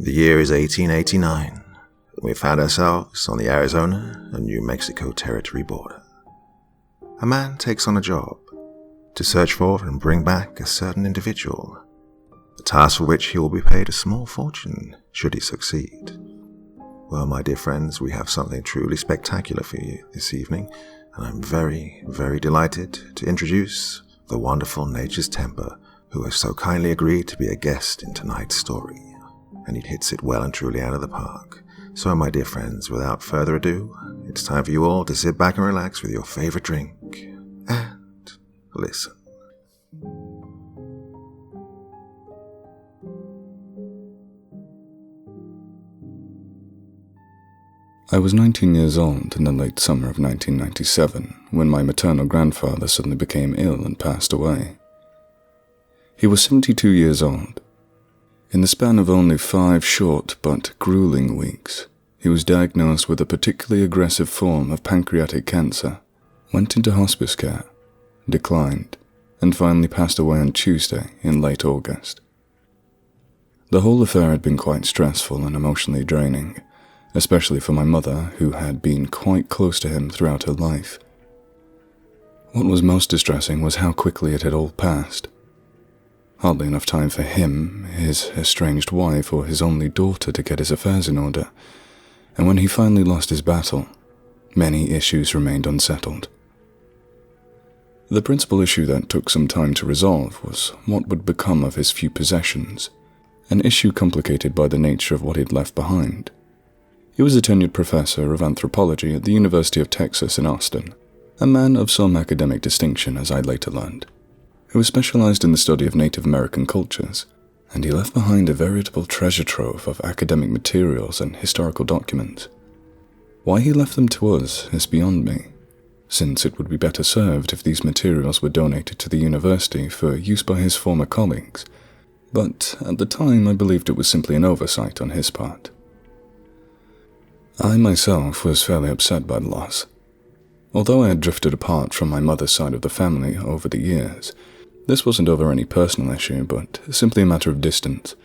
The year is 1889. We found ourselves on the Arizona and New Mexico territory border. A man takes on a job to search for and bring back a certain individual, a task for which he will be paid a small fortune should he succeed. Well, my dear friends, we have something truly spectacular for you this evening, and I'm very, very delighted to introduce the wonderful Nature's Temper, who has so kindly agreed to be a guest in tonight's story, and he hits it well and truly out of the park. So, my dear friends, without further ado, it's time for you all to sit back and relax with your favorite drink and listen. I was 19 years old in the late summer of 1997 when my maternal grandfather suddenly became ill and passed away. He was 72 years old. In the span of only 5 short but grueling weeks, he was diagnosed with a particularly aggressive form of pancreatic cancer, went into hospice care, declined, and finally passed away on Tuesday in late August. The whole affair had been quite stressful and emotionally draining, especially for my mother, who had been quite close to him throughout her life. What was most distressing was how quickly it had all passed. Hardly enough time for him, his estranged wife, or his only daughter to get his affairs in order, and when he finally lost his battle, many issues remained unsettled. The principal issue that took some time to resolve was what would become of his few possessions, an issue complicated by the nature of what he'd left behind. He was a tenured professor of anthropology at the University of Texas in Austin, a man of some academic distinction, as I later learned, who was specialized in the study of Native American cultures, and he left behind a veritable treasure trove of academic materials and historical documents. Why he left them to us is beyond me, since it would be better served if these materials were donated to the university for use by his former colleagues, but at the time I believed it was simply an oversight on his part. I myself was fairly upset by the loss. Although I had drifted apart from my mother's side of the family over the years, this wasn't over any personal issue, but simply a matter of distance.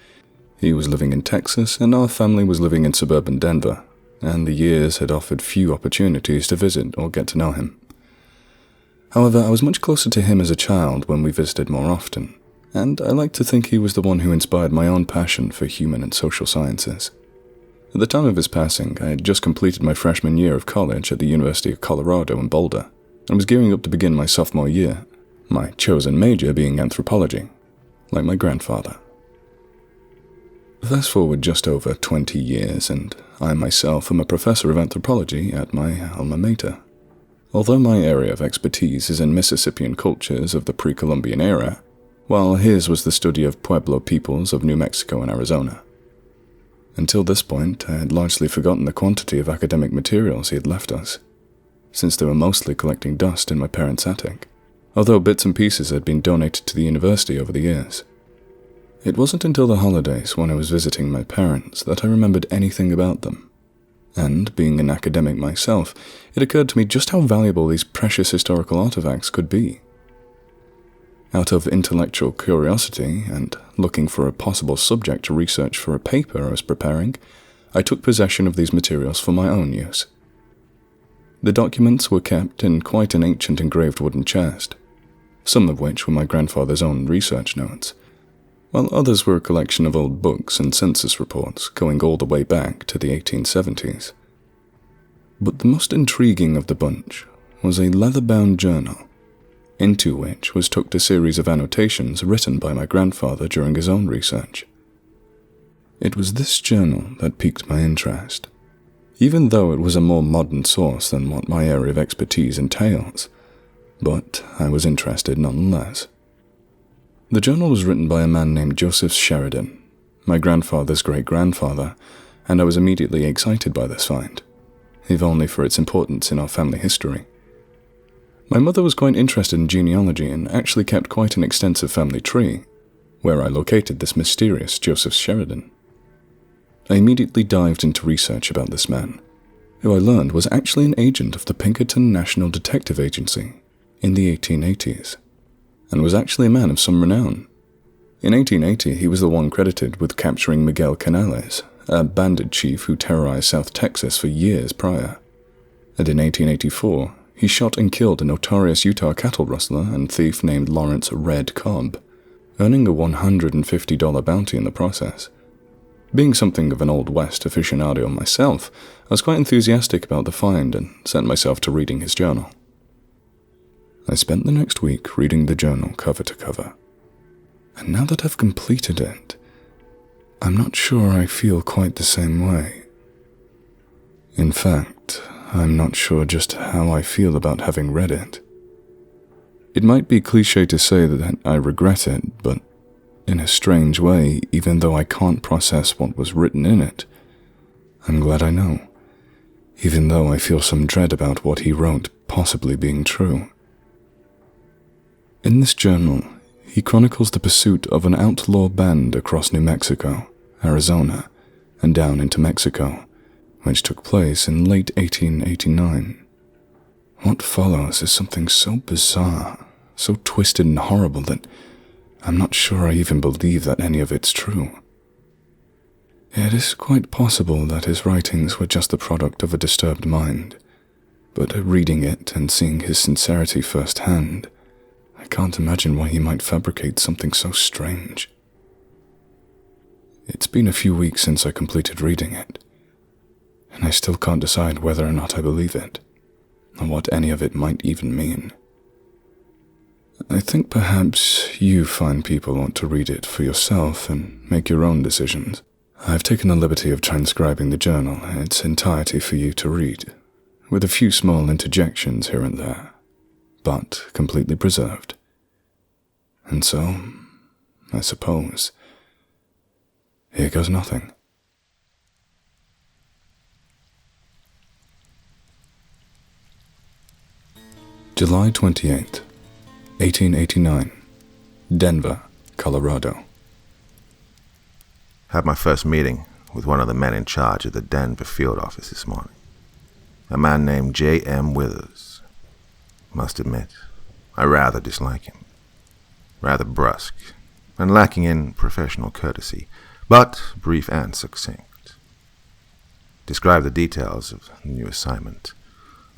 He was living in Texas, and our family was living in suburban Denver, and the years had offered few opportunities to visit or get to know him. However, I was much closer to him as a child when we visited more often, and I like to think he was the one who inspired my own passion for human and social sciences. At the time of his passing, I had just completed my freshman year of college at the University of Colorado in Boulder, and was gearing up to begin my sophomore year, my chosen major being anthropology, like my grandfather. Fast forward just over 20 years, and I myself am a professor of anthropology at my alma mater. Although my area of expertise is in Mississippian cultures of the pre-Columbian era, while his was the study of Pueblo peoples of New Mexico and Arizona. Until this point, I had largely forgotten the quantity of academic materials he had left us, since they were mostly collecting dust in my parents' attic, although bits and pieces had been donated to the university over the years. It wasn't until the holidays when I was visiting my parents that I remembered anything about them, and being an academic myself, it occurred to me just how valuable these precious historical artifacts could be. Out of intellectual curiosity, and looking for a possible subject to research for a paper I was preparing, I took possession of these materials for my own use. The documents were kept in quite an ancient engraved wooden chest, some of which were my grandfather's own research notes, while others were a collection of old books and census reports going all the way back to the 1870s. But the most intriguing of the bunch was a leather-bound journal, into which was tucked a series of annotations written by my grandfather during his own research. It was this journal that piqued my interest, even though it was a more modern source than what my area of expertise entails, but I was interested nonetheless. The journal was written by a man named Joseph Sheridan, my grandfather's great-grandfather, and I was immediately excited by this find, if only for its importance in our family history. My mother was quite interested in genealogy and actually kept quite an extensive family tree, where I located this mysterious Joseph Sheridan. I immediately dived into research about this man, who I learned was actually an agent of the Pinkerton National Detective Agency in the 1880s, and was actually a man of some renown. In 1880, he was the one credited with capturing Miguel Canales a bandit chief who terrorized South Texas for years prior. And in 1884, he shot and killed a notorious Utah cattle rustler and thief named Lawrence Red Cobb, earning a $150 bounty in the process. Being something of an Old West aficionado myself, I was quite enthusiastic about the find and set myself to reading his journal. I spent the next week reading the journal cover to cover. And now that I've completed it, I'm not sure I feel quite the same way. In fact, I'm not sure just how I feel about having read it. It might be cliché to say that I regret it, but in a strange way, even though I can't process what was written in it, I'm glad I know, even though I feel some dread about what he wrote possibly being true. In this journal, he chronicles the pursuit of an outlaw band across New Mexico, Arizona, and down into Mexico, which took place in late 1889. What follows is something so bizarre, so twisted and horrible that I'm not sure I even believe that any of it's true. It is quite possible that his writings were just the product of a disturbed mind, but reading it and seeing his sincerity firsthand, I can't imagine why he might fabricate something so strange. It's been a few weeks since I completed reading it, and I still can't decide whether or not I believe it, or what any of it might even mean. I think perhaps you fine people ought to read it for yourself and make your own decisions. I've taken the liberty of transcribing the journal in its entirety for you to read, with a few small interjections here and there, but completely preserved. And so, I suppose, here goes nothing. July 28th, 1889, Denver, Colorado. Had my first meeting with one of the men in charge of the Denver field office this morning. A man named J.M. Withers. Must admit, I rather dislike him. Rather brusque, and lacking in professional courtesy, but brief and succinct. Describe the details of the new assignment.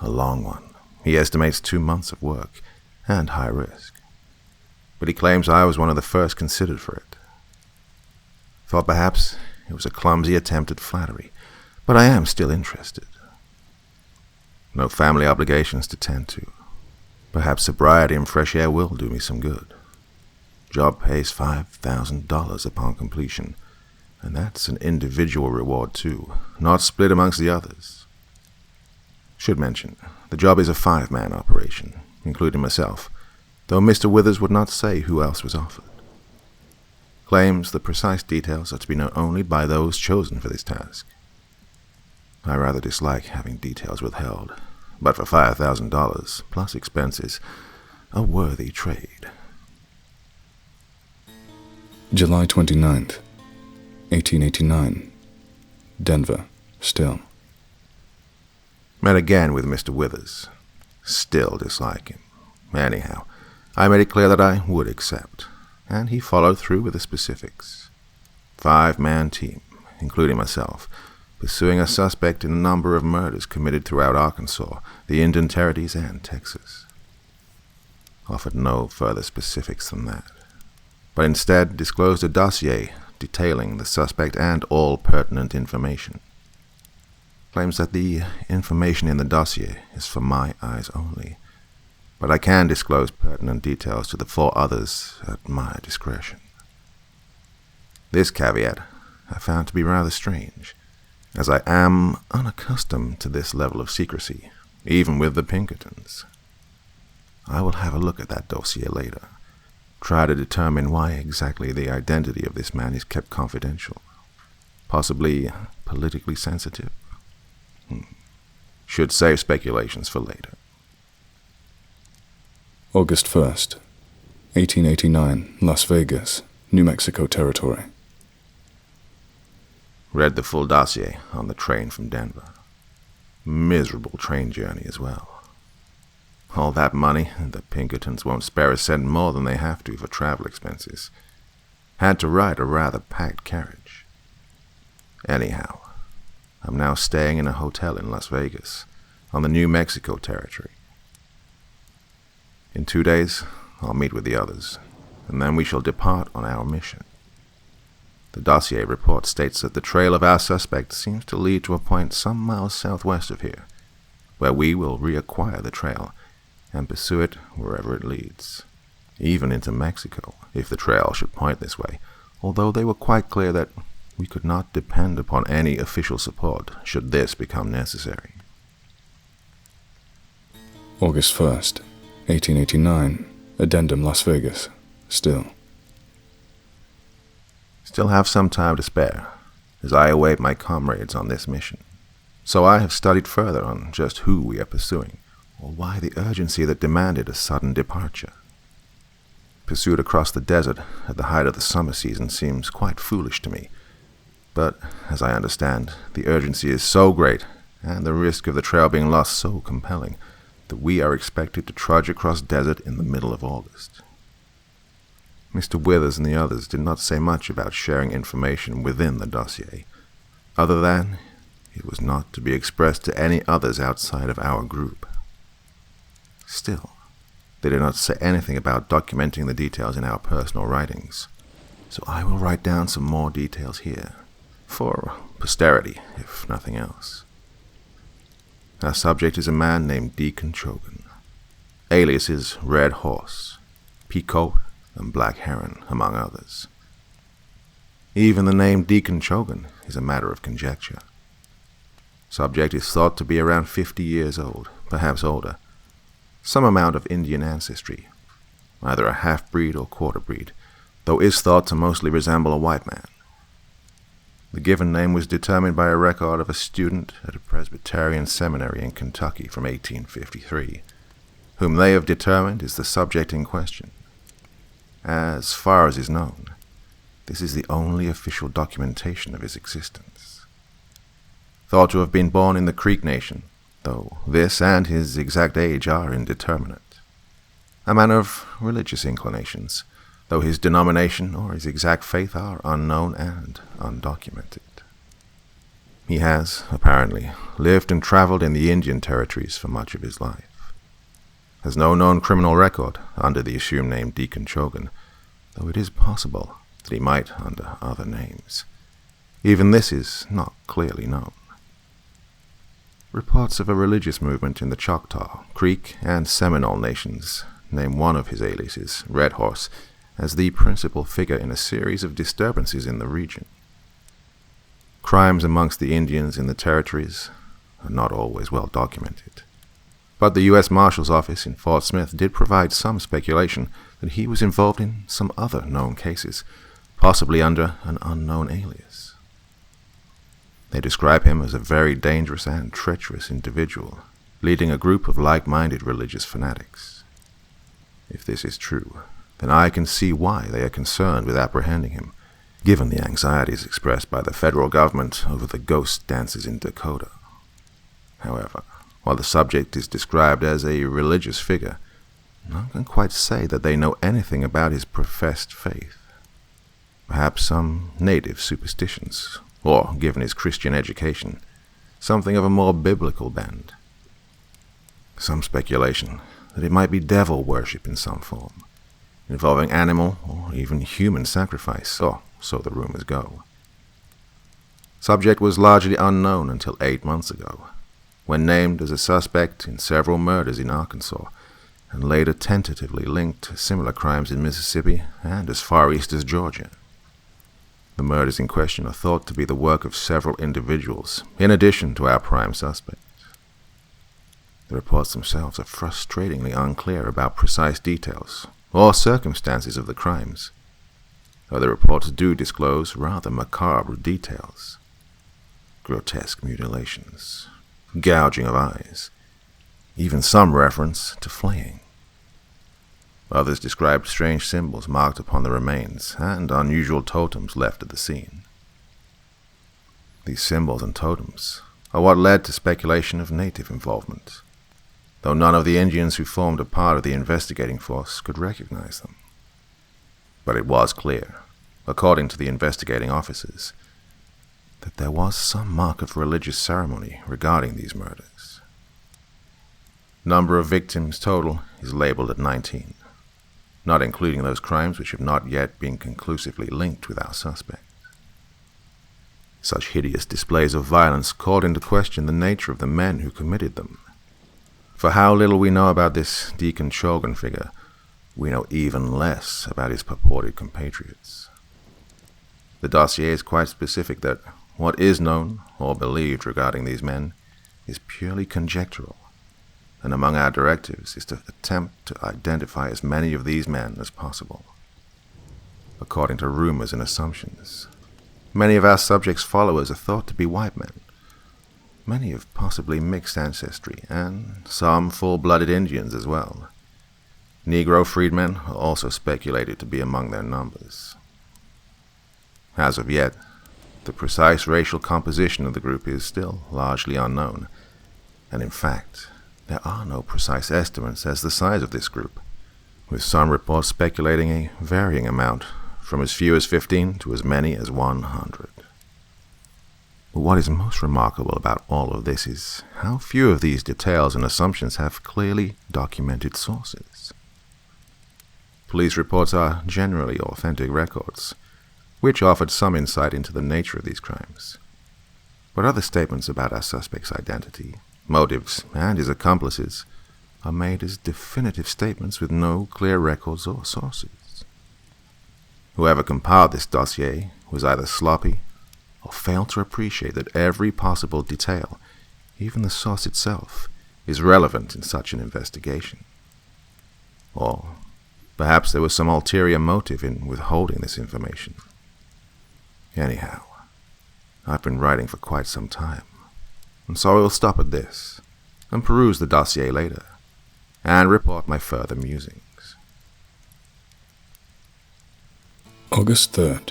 A long one. He estimates 2 months of work, and high risk. But he claims I was one of the first considered for it. Thought perhaps it was a clumsy attempt at flattery, but I am still interested. No family obligations to tend to. Perhaps sobriety and fresh air will do me some good. Job pays $5,000 upon completion, and that's an individual reward too, not split amongst the others. Should mention, the job is a 5-man operation, including myself, though Mr. Withers would not say who else was offered. Claims the precise details are to be known only by those chosen for this task. I rather dislike having details withheld, but for $5,000, plus expenses, a worthy trade. July 29th, 1889, Denver, still. Met again with Mr. Withers. Still dislike him. Anyhow, I made it clear that I would accept, and he followed through with the specifics. 5-man team, including myself, pursuing a suspect in a number of murders committed throughout Arkansas, the Indian Territories, and Texas. Offered no further specifics than that, but instead disclosed a dossier detailing the suspect and all pertinent information. Claims that the information in the dossier is for my eyes only, but I can disclose pertinent details to the 4 others at my discretion. This caveat I found to be rather strange, as I am unaccustomed to this level of secrecy, even with the Pinkertons. I will have a look at that dossier later, try to determine why exactly the identity of this man is kept confidential, possibly politically sensitive. Should save speculations for later. August 1st, 1889, Las Vegas, New Mexico Territory. Read the full dossier on the train from Denver. Miserable train journey as well. All that money, and the Pinkertons won't spare a cent more than they have to for travel expenses. Had to ride a rather packed carriage. Anyhow, I'm now staying in a hotel in Las Vegas, on the New Mexico territory. In 2 days, I'll meet with the others, and then we shall depart on our mission. The Dossier report states that the trail of our suspect seems to lead to a point some miles southwest of here, where we will reacquire the trail and pursue it wherever it leads, even into Mexico, if the trail should point this way, although they were quite clear that we could not depend upon any official support should this become necessary. August 1st, 1889, Addendum, Las Vegas, still. Still have some time to spare, as I await my comrades on this mission. So I have studied further on just who we are pursuing, or why the urgency that demanded a sudden departure. Pursuit across the desert at the height of the summer season seems quite foolish to me, but, as I understand, the urgency is so great, and the risk of the trail being lost so compelling, that we are expected to trudge across desert in the middle of August. Mr. Withers and the others did not say much about sharing information within the dossier, other than it was not to be expressed to any others outside of our group. Still, they did not say anything about documenting the details in our personal writings, so I will write down some more details here, for posterity, if nothing else. Our subject is a man named Deacon Chogan. Alias is Red Horse, Peacoat, and Black Heron, among others. Even the name Deacon Chogan is a matter of conjecture. Subject is thought to be around 50 years old, perhaps older. Some amount of Indian ancestry, either a half-breed or quarter-breed, though is thought to mostly resemble a white man. The given name was determined by a record of a student at a Presbyterian seminary in Kentucky from 1853, whom they have determined is the subject in question. As far as is known, this is the only official documentation of his existence. Thought to have been born in the Creek Nation, though this and his exact age are indeterminate. A man of religious inclinations, though his denomination or his exact faith are unknown and undocumented. He has, apparently, lived and traveled in the Indian territories for much of his life. Has no known criminal record under the assumed name Deacon Chogan, though it is possible that he might under other names. Even this is not clearly known. Reports of a religious movement in the Choctaw, Creek, and Seminole nations name one of his aliases, Red Horse, as the principal figure in a series of disturbances in the region. Crimes amongst the Indians in the territories are not always well documented, but the U.S. Marshal's office in Fort Smith did provide some speculation that he was involved in some other known cases, possibly under an unknown alias. They describe him as a very dangerous and treacherous individual, leading a group of like-minded religious fanatics. If this is true, then I can see why they are concerned with apprehending him, given the anxieties expressed by the federal government over the ghost dances in Dakota. However, while the subject is described as a religious figure, none can quite say that they know anything about his professed faith. Perhaps some native superstitions, or, given his Christian education, something of a more biblical bend. Some speculation that it might be devil worship in some form, involving animal or even human sacrifice, or so the rumors go. Subject was largely unknown until 8 months ago, when named as a suspect in several murders in Arkansas, and later tentatively linked to similar crimes in Mississippi and as far east as Georgia. The murders in question are thought to be the work of several individuals, in addition to our prime suspect. The reports themselves are frustratingly unclear about precise details or circumstances of the crimes, though the reports do disclose rather macabre details. Grotesque mutilations, gouging of eyes, even some reference to flaying. Others described strange symbols marked upon the remains and unusual totems left at the scene. These symbols and totems are what led to speculation of native involvement, though none of the Indians who formed a part of the investigating force could recognize them. But it was clear, according to the investigating officers, that there was some mark of religious ceremony regarding these murders. Number of victims total is labeled at 19, not including those crimes which have not yet been conclusively linked with our suspect. Such hideous displays of violence called into question the nature of the men who committed them. For how little we know about this Deacon Shogun figure, we know even less about his purported compatriots. The dossier is quite specific that what is known or believed regarding these men is purely conjectural, and among our directives is to attempt to identify as many of these men as possible. According to rumors and assumptions, many of our subjects' followers are thought to be white men, many of possibly mixed ancestry, and some full-blooded Indians as well. Negro freedmen are also speculated to be among their numbers. As of yet, the precise racial composition of the group is still largely unknown, and in fact, there are no precise estimates as the size of this group, with some reports speculating a varying amount, from as few as 15 to as many as 100. But what is most remarkable about all of this is how few of these details and assumptions have clearly documented sources. Police reports are generally authentic records, which offered some insight into the nature of these crimes. But other statements about our suspect's identity, motives, and his accomplices are made as definitive statements with no clear records or sources. Whoever compiled this dossier was either sloppy or failed to appreciate that every possible detail, even the source itself, is relevant in such an investigation. Or perhaps there was some ulterior motive in withholding this information. Anyhow, I've been writing for quite some time, and so I will stop at this, and peruse the dossier later, and report my further musings. August 3rd,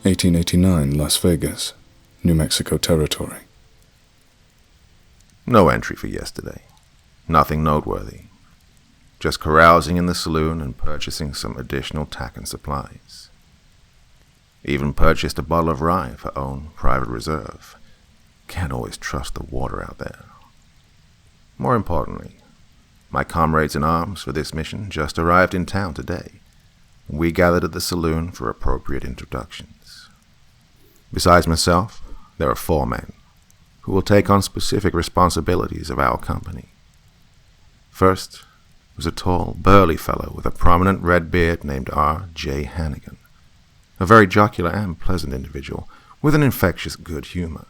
1889, Las Vegas, New Mexico Territory. No entry for yesterday. Nothing noteworthy. Just carousing in the saloon and purchasing some additional tack and supplies. Even purchased a bottle of rye for own private reserve. Can't always trust the water out there. More importantly, my comrades in arms for this mission just arrived in town today. We gathered at the saloon for appropriate introductions. Besides myself, there are 4 men who will take on specific responsibilities of our company. First was a tall, burly fellow with a prominent red beard named R.J. Hannigan, a very jocular and pleasant individual with an infectious good humor.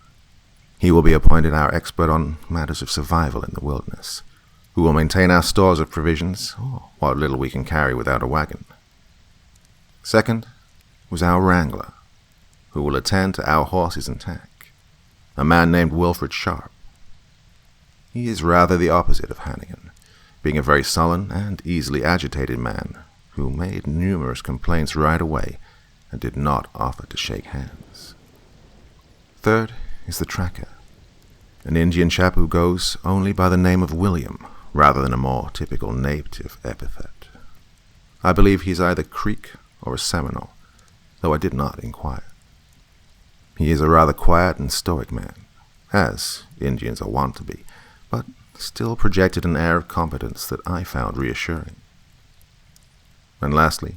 He will be appointed our expert on matters of survival in the wilderness, who will maintain our stores of provisions, or what little we can carry without a wagon. Second was our wrangler, who will attend to our horses and tack, a man named Wilfred Sharp. He is rather the opposite of Hannigan, being a very sullen and easily agitated man who made numerous complaints right away and did not offer to shake hands. Third is the tracker, an Indian chap who goes only by the name of William rather than a more typical native epithet. I believe he's either Creek or a Seminole, though I did not inquire. He is a rather quiet and stoic man, as Indians are wont to be, but still projected an air of competence that I found reassuring. And lastly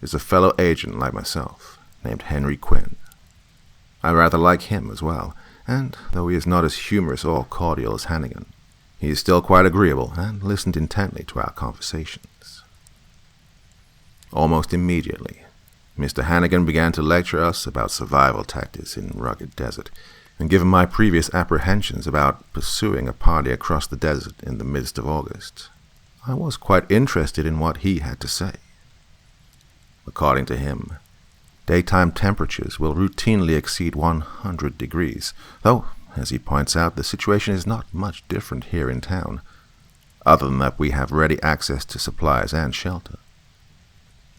is a fellow agent like myself, named Henry Quinn. I rather like him as well, and though he is not as humorous or cordial as Hannigan, he is still quite agreeable and listened intently to our conversations. Almost immediately, Mr. Hannigan began to lecture us about survival tactics in rugged desert, and given my previous apprehensions about pursuing a party across the desert in the midst of August, I was quite interested in what he had to say. According to him, daytime temperatures will routinely exceed 100 degrees, though, as he points out, the situation is not much different here in town, other than that we have ready access to supplies and shelter.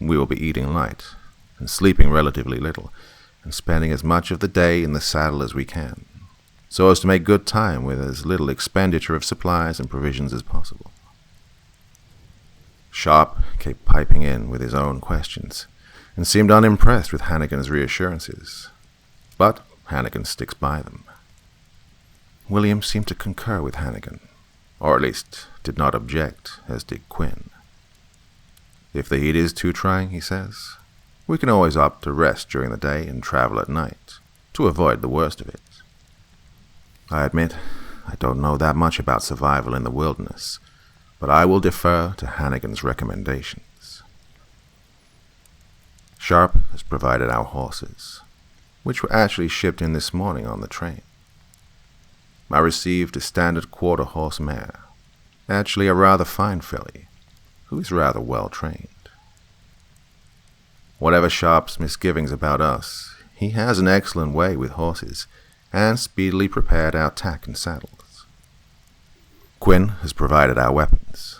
We will be eating light, and sleeping relatively little, and spending as much of the day in the saddle as we can, so as to make good time with as little expenditure of supplies and provisions as possible. Sharp kept piping in with his own questions, and seemed unimpressed with Hannigan's reassurances. But Hannigan sticks by them. William seemed to concur with Hannigan, or at least did not object, as did Quinn. If the heat is too trying, he says, we can always opt to rest during the day and travel at night, to avoid the worst of it. I admit, I don't know that much about survival in the wilderness, but I will defer to Hannigan's recommendations. Sharp has provided our horses, which were actually shipped in this morning on the train. I received a standard quarter-horse mare, actually a rather fine filly, who is rather well trained. Whatever Sharp's misgivings about us, he has an excellent way with horses, and speedily prepared our tack and saddles. Quinn has provided our weapons,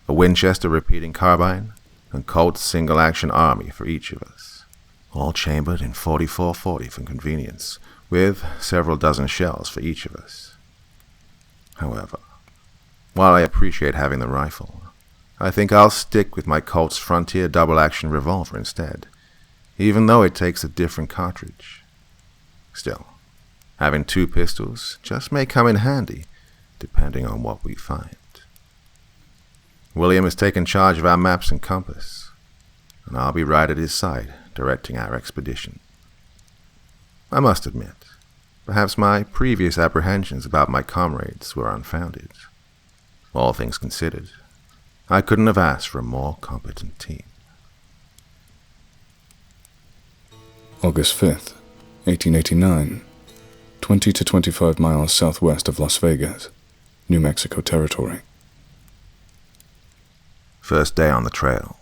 a Winchester repeating carbine, and Colt's single-action army for each of us, all chambered in 44-40 for convenience, with several dozen shells for each of us. However, while I appreciate having the rifle, I think I'll stick with my Colt's Frontier double-action revolver instead, even though it takes a different cartridge. Still, having 2 pistols just may come in handy, depending on what we find. William has taken charge of our maps and compass, and I'll be right at his side, directing our expedition. I must admit, perhaps my previous apprehensions about my comrades were unfounded. All things considered, I couldn't have asked for a more competent team. August 5th, 1889, 20 to 25 miles southwest of Las Vegas, New Mexico territory. First day on the trail.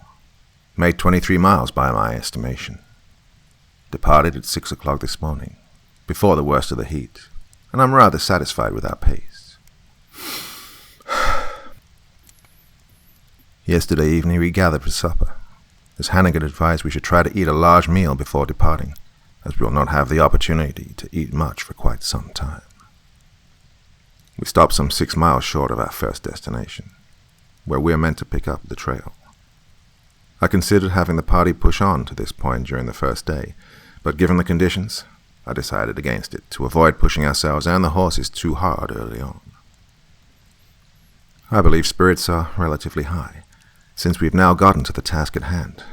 Made 23 miles by my estimation. Departed at 6 o'clock this morning, before the worst of the heat, and I'm rather satisfied with our pace. Yesterday evening we gathered for supper, as Hannigan advised we should try to eat a large meal before departing, as we will not have the opportunity to eat much for quite some time. We stopped some 6 miles short of our first destination, where we are meant to pick up the trail. I considered having the party push on to this point during the first day, but given the conditions, I decided against it to avoid pushing ourselves and the horses too hard early on. I believe spirits are relatively high, since we've now gotten to the task at hand,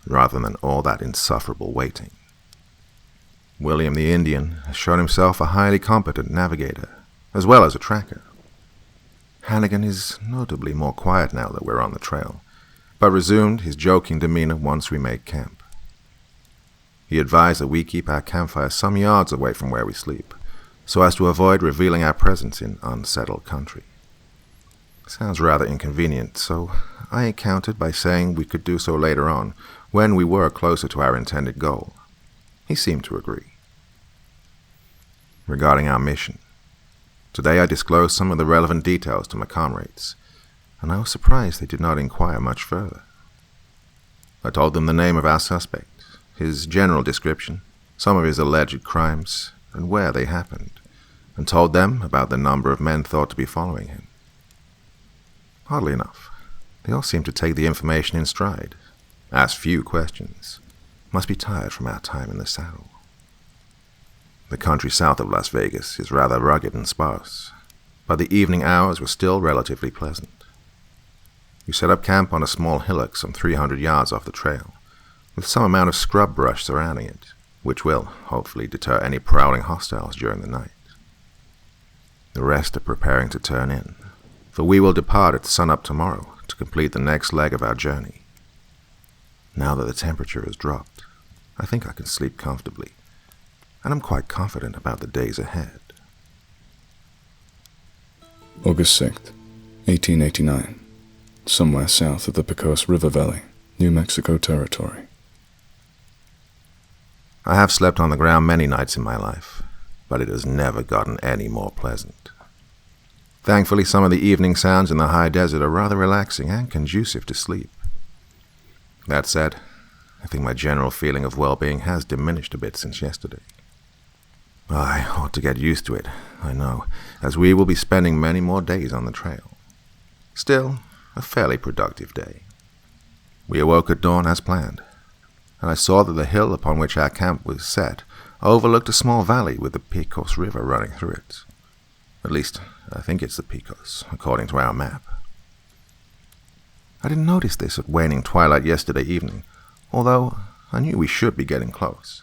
rather than all that insufferable waiting. William the Indian has shown himself a highly competent navigator, as well as a tracker. Hannigan is notably more quiet now that we're on the trail, but resumed his joking demeanor once we made camp. He advised that we keep our campfire some yards away from where we sleep, so as to avoid revealing our presence in unsettled country. Sounds rather inconvenient, so I countered by saying we could do so later on, when we were closer to our intended goal. He seemed to agree. Regarding our mission, today I disclosed some of the relevant details to my comrades, and I was surprised they did not inquire much further. I told them the name of our suspect, his general description, some of his alleged crimes, and where they happened, and told them about the number of men thought to be following him. Oddly enough, they all seemed to take the information in stride, asked few questions, must be tired from our time in the saddle. The country south of Las Vegas is rather rugged and sparse, but the evening hours were still relatively pleasant. We set up camp on a small hillock some 300 yards off the trail, with some amount of scrub brush surrounding it, which will hopefully deter any prowling hostiles during the night. The rest are preparing to turn in, for we will depart at sunup tomorrow to complete the next leg of our journey. Now that the temperature has dropped, I think I can sleep comfortably, and I'm quite confident about the days ahead. August 6th, 1889, somewhere south of the Pecos River Valley, New Mexico territory. I have slept on the ground many nights in my life, but it has never gotten any more pleasant. Thankfully, some of the evening sounds in the high desert are rather relaxing and conducive to sleep. That said, I think my general feeling of well-being has diminished a bit since yesterday. I ought to get used to it, I know, as we will be spending many more days on the trail. Still, a fairly productive day. We awoke at dawn as planned, and I saw that the hill upon which our camp was set overlooked a small valley with the Pecos River running through it. At least, I think it's the Pecos, according to our map. I didn't notice this at waning twilight yesterday evening, although I knew we should be getting close.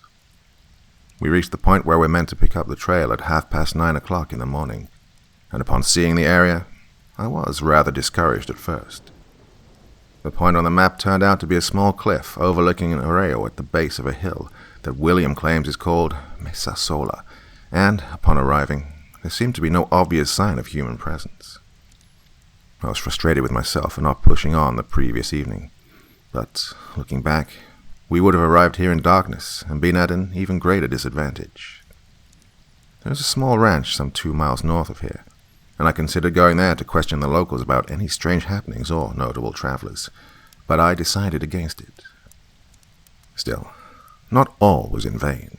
We reached the point where we're meant to pick up the trail at 9:30 in the morning, and upon seeing the area, I was rather discouraged at first. The point on the map turned out to be a small cliff overlooking an arroyo at the base of a hill that William claims is called Mesa Sola, and, upon arriving, there seemed to be no obvious sign of human presence. I was frustrated with myself for not pushing on the previous evening, but, looking back, we would have arrived here in darkness and been at an even greater disadvantage. There is a small ranch some 2 miles north of here, and I considered going there to question the locals about any strange happenings or notable travelers, but I decided against it. Still, not all was in vain.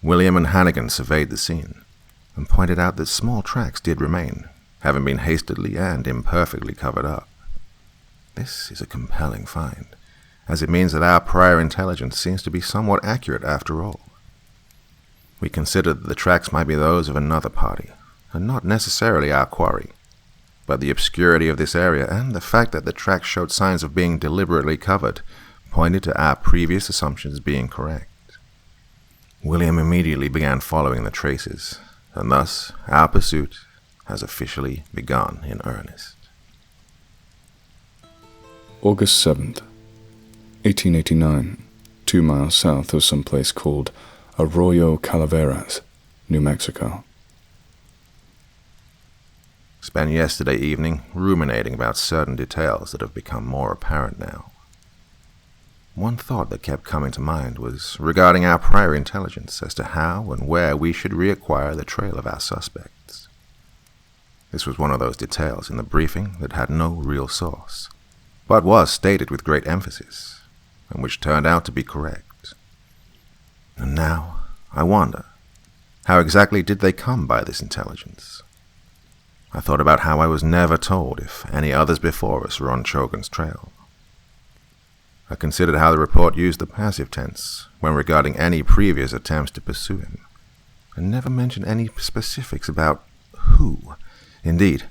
William and Hannigan surveyed the scene and pointed out that small tracks did remain, having been hastily and imperfectly covered up. This is a compelling find, as it means that our prior intelligence seems to be somewhat accurate after all. We considered that the tracks might be those of another party, and not necessarily our quarry, but the obscurity of this area and the fact that the tracks showed signs of being deliberately covered pointed to our previous assumptions being correct. William immediately began following the traces, and thus our pursuit has officially begun in earnest. August 7th, 1889, 2 miles south of some place called Arroyo Calaveras, New Mexico. Spent yesterday evening ruminating about certain details that have become more apparent now. One thought that kept coming to mind was regarding our prior intelligence as to how and where we should reacquire the trail of our suspects. This was one of those details in the briefing that had no real source, but was stated with great emphasis, and which turned out to be correct. And now, I wonder, how exactly did they come by this intelligence? I thought about how I was never told if any others before us were on Chogan's trail. I considered how the report used the passive tense when regarding any previous attempts to pursue him, and never mentioned any specifics about who. Indeed,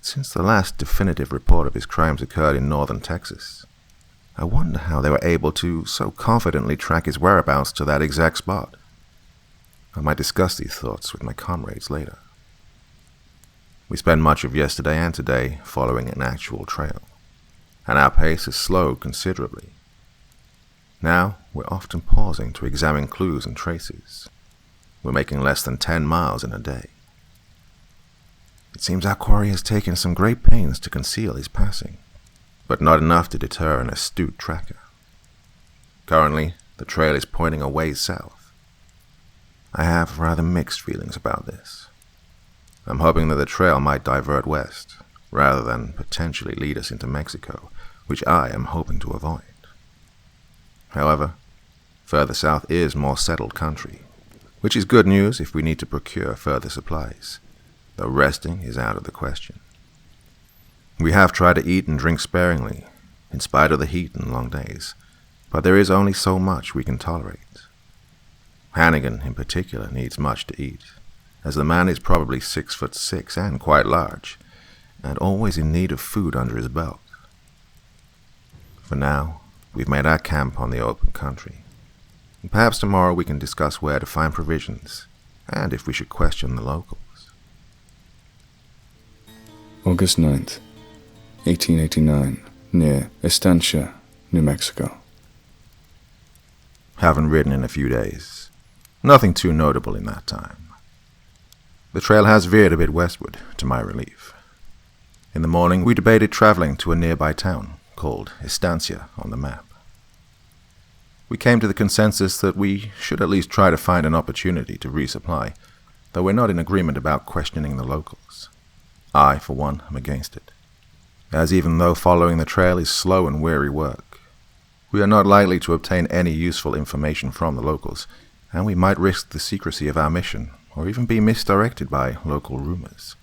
since the last definitive report of his crimes occurred in northern Texas, I wonder how they were able to so confidently track his whereabouts to that exact spot. I might discuss these thoughts with my comrades later. We spent much of yesterday and today following an actual trail, and our pace has slowed considerably. Now, we're often pausing to examine clues and traces. We're making less than 10 miles in a day. It seems our quarry has taken some great pains to conceal his passing, but not enough to deter an astute tracker. Currently, the trail is pointing a ways south. I have rather mixed feelings about this. I'm hoping that the trail might divert west, rather than potentially lead us into Mexico, which I am hoping to avoid. However, further south is more settled country, which is good news if we need to procure further supplies, though resting is out of the question. We have tried to eat and drink sparingly, in spite of the heat and long days, but there is only so much we can tolerate. Hannigan, in particular, needs much to eat, as the man is probably 6'6" and quite large, and always in need of food under his belt. For now, we've made our camp on the open country, and perhaps tomorrow we can discuss where to find provisions, and if we should question the locals. August 9th, 1889, near Estancia, New Mexico. Haven't ridden in a few days. Nothing too notable in that time. The trail has veered a bit westward, to my relief. In the morning, we debated traveling to a nearby town called Estancia on the map. We came to the consensus that we should at least try to find an opportunity to resupply, though we're not in agreement about questioning the locals. I, for one, am against it, as even though following the trail is slow and weary work, we are not likely to obtain any useful information from the locals, and we might risk the secrecy of our mission, or even be misdirected by local rumors.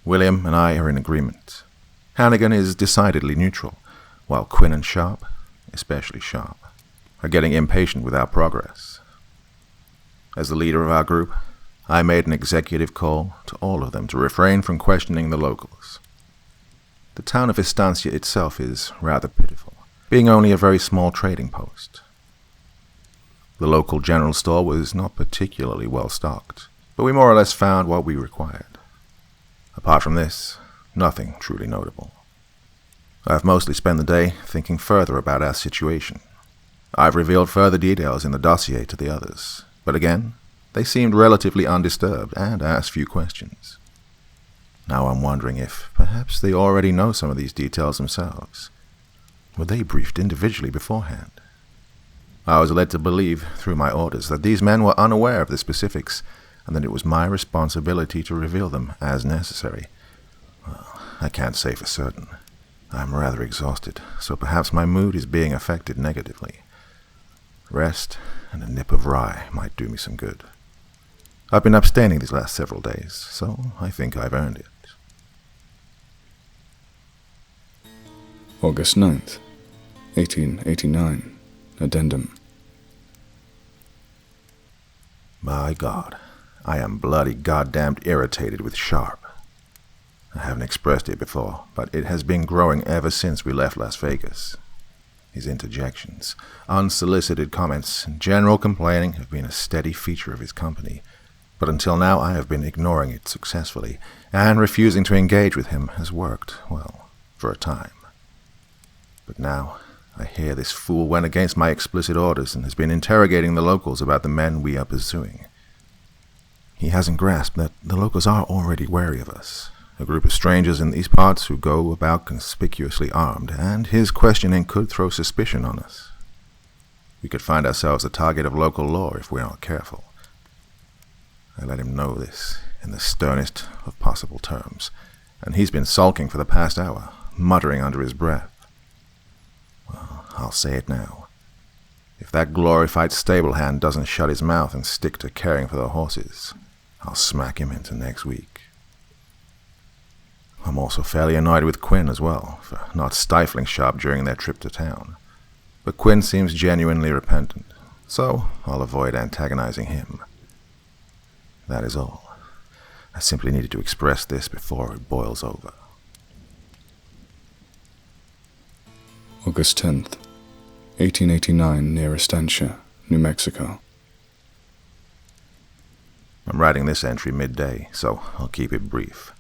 William and I are in agreement. Hannigan is decidedly neutral, while Quinn and Sharp, especially Sharp, are getting impatient with our progress. As the leader of our group, I made an executive call to all of them to refrain from questioning the locals. The town of Estancia itself is rather pitiful, being only a very small trading post. The local general store was not particularly well stocked, but we more or less found what we required. Apart from this, nothing truly notable. I've mostly spent the day thinking further about our situation. I've revealed further details in the dossier to the others, but again, they seemed relatively undisturbed and asked few questions. Now I'm wondering if perhaps they already know some of these details themselves. Were they briefed individually beforehand? I was led to believe, through my orders, that these men were unaware of the specifics, and that it was my responsibility to reveal them as necessary. Well, I can't say for certain. I'm rather exhausted, so perhaps my mood is being affected negatively. Rest and a nip of rye might do me some good. I've been abstaining these last several days, so I think I've earned it. August 9th, 1889. Addendum. My God, I am bloody goddamned irritated with Sharp. I haven't expressed it before, but it has been growing ever since we left Las Vegas. His interjections, unsolicited comments, and general complaining have been a steady feature of his company, but until now I have been ignoring it successfully, and refusing to engage with him has worked, well, for a time. But now I hear this fool went against my explicit orders and has been interrogating the locals about the men we are pursuing. He hasn't grasped that the locals are already wary of us, a group of strangers in these parts who go about conspicuously armed, and his questioning could throw suspicion on us. We could find ourselves the target of local law if we're not careful. I let him know this in the sternest of possible terms, and he's been sulking for the past hour, muttering under his breath. Well, I'll say it now. If that glorified stable hand doesn't shut his mouth and stick to caring for the horses, I'll smack him into next week. I'm also fairly annoyed with Quinn as well, for not stifling Sharp during their trip to town. But Quinn seems genuinely repentant, so I'll avoid antagonizing him. That is all. I simply needed to express this before it boils over. August 10th, 1889, near Estancia, New Mexico. I'm writing this entry midday, so I'll keep it brief.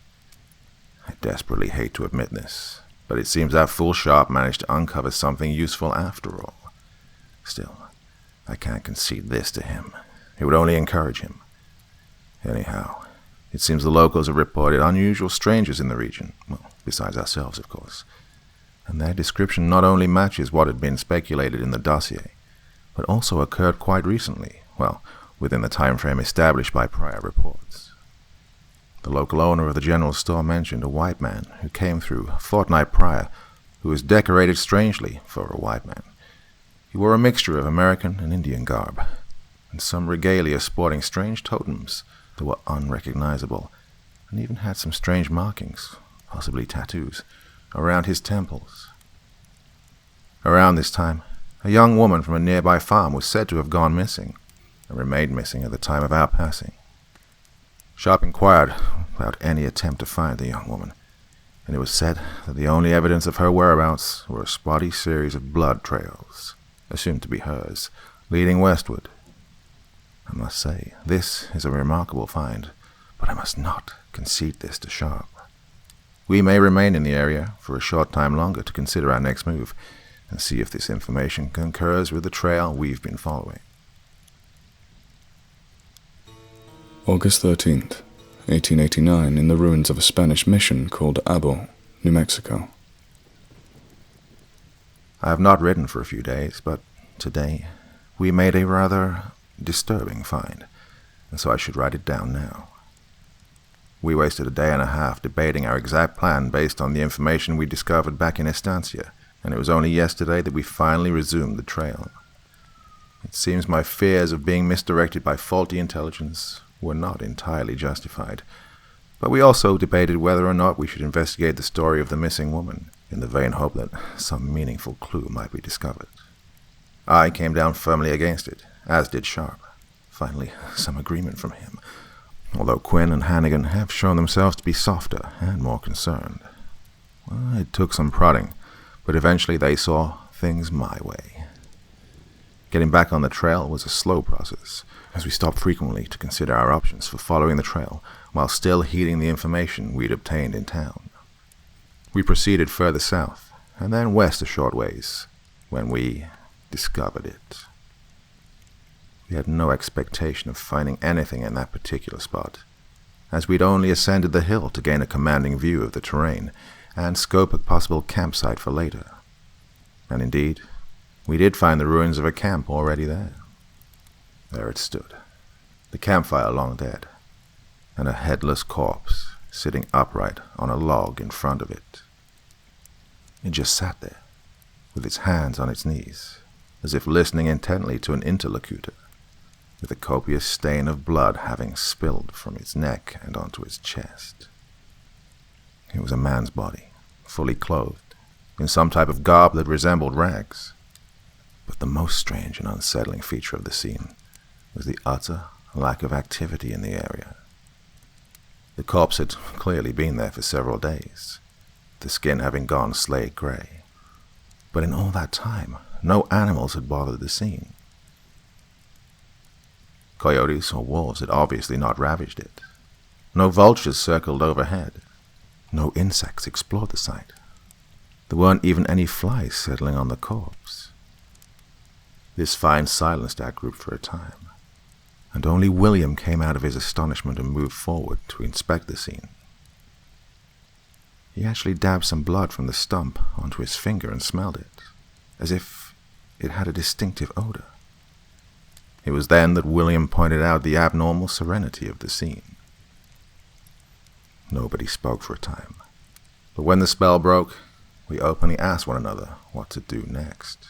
I desperately hate to admit this, but it seems that fool Sharp managed to uncover something useful after all. Still, I can't concede this to him. It would only encourage him. Anyhow, it seems the locals have reported unusual strangers in the region, well, besides ourselves, of course. And their description not only matches what had been speculated in the dossier, but also occurred quite recently, well, within the time frame established by prior reports. The local owner of the general store mentioned a white man who came through a fortnight prior, who was decorated strangely for a white man. He wore a mixture of American and Indian garb, and some regalia sporting strange totems that were unrecognizable, and even had some strange markings, possibly tattoos, around his temples. Around this time, a young woman from a nearby farm was said to have gone missing, and remained missing at the time of our passing. Sharp inquired about any attempt to find the young woman, and it was said that the only evidence of her whereabouts were a spotty series of blood trails, assumed to be hers, leading westward. I must say, this is a remarkable find, but I must not concede this to Sharp. We may remain in the area for a short time longer to consider our next move, and see if this information concurs with the trail we've been following. August 13th, 1889, in the ruins of a Spanish mission called Abo, New Mexico. I have not written for a few days, but today we made a rather disturbing find, and so I should write it down now. We wasted a day and a half debating our exact plan based on the information we discovered back in Estancia, and it was only yesterday that we finally resumed the trail. It seems my fears of being misdirected by faulty intelligence were not entirely justified, but we also debated whether or not we should investigate the story of the missing woman, in the vain hope that some meaningful clue might be discovered. I came down firmly against it, as did Sharp, Finally, some agreement from him, although Quinn and Hannigan have shown themselves to be softer and more concerned. Well, it took some prodding, but eventually they saw things my way. Getting back on the trail was a slow process, as we stopped frequently to consider our options for following the trail while still heeding the information we'd obtained in town. We proceeded further south, and then west a short ways, when we discovered it. We had no expectation of finding anything in that particular spot, as we'd only ascended the hill to gain a commanding view of the terrain and scope a possible campsite for later. And indeed, we did find the ruins of a camp already there. There it stood, the campfire long dead, and a headless corpse sitting upright on a log in front of it. It just sat there, with its hands on its knees, as if listening intently to an interlocutor, with a copious stain of blood having spilled from its neck and onto its chest. It was a man's body, fully clothed, in some type of garb that resembled rags. But the most strange and unsettling feature of the scene was the utter lack of activity in the area. The corpse had clearly been there for several days, the skin having gone slate gray. But in all that time, no animals had bothered the scene. Coyotes or wolves had obviously not ravaged it. No vultures circled overhead. No insects explored the site. There weren't even any flies settling on the corpse. This find silenced our group for a time, and only William came out of his astonishment and moved forward to inspect the scene. He actually dabbed some blood from the stump onto his finger and smelled it, as if it had a distinctive odor. It was then that William pointed out the abnormal serenity of the scene. Nobody spoke for a time, but when the spell broke, we openly asked one another what to do next.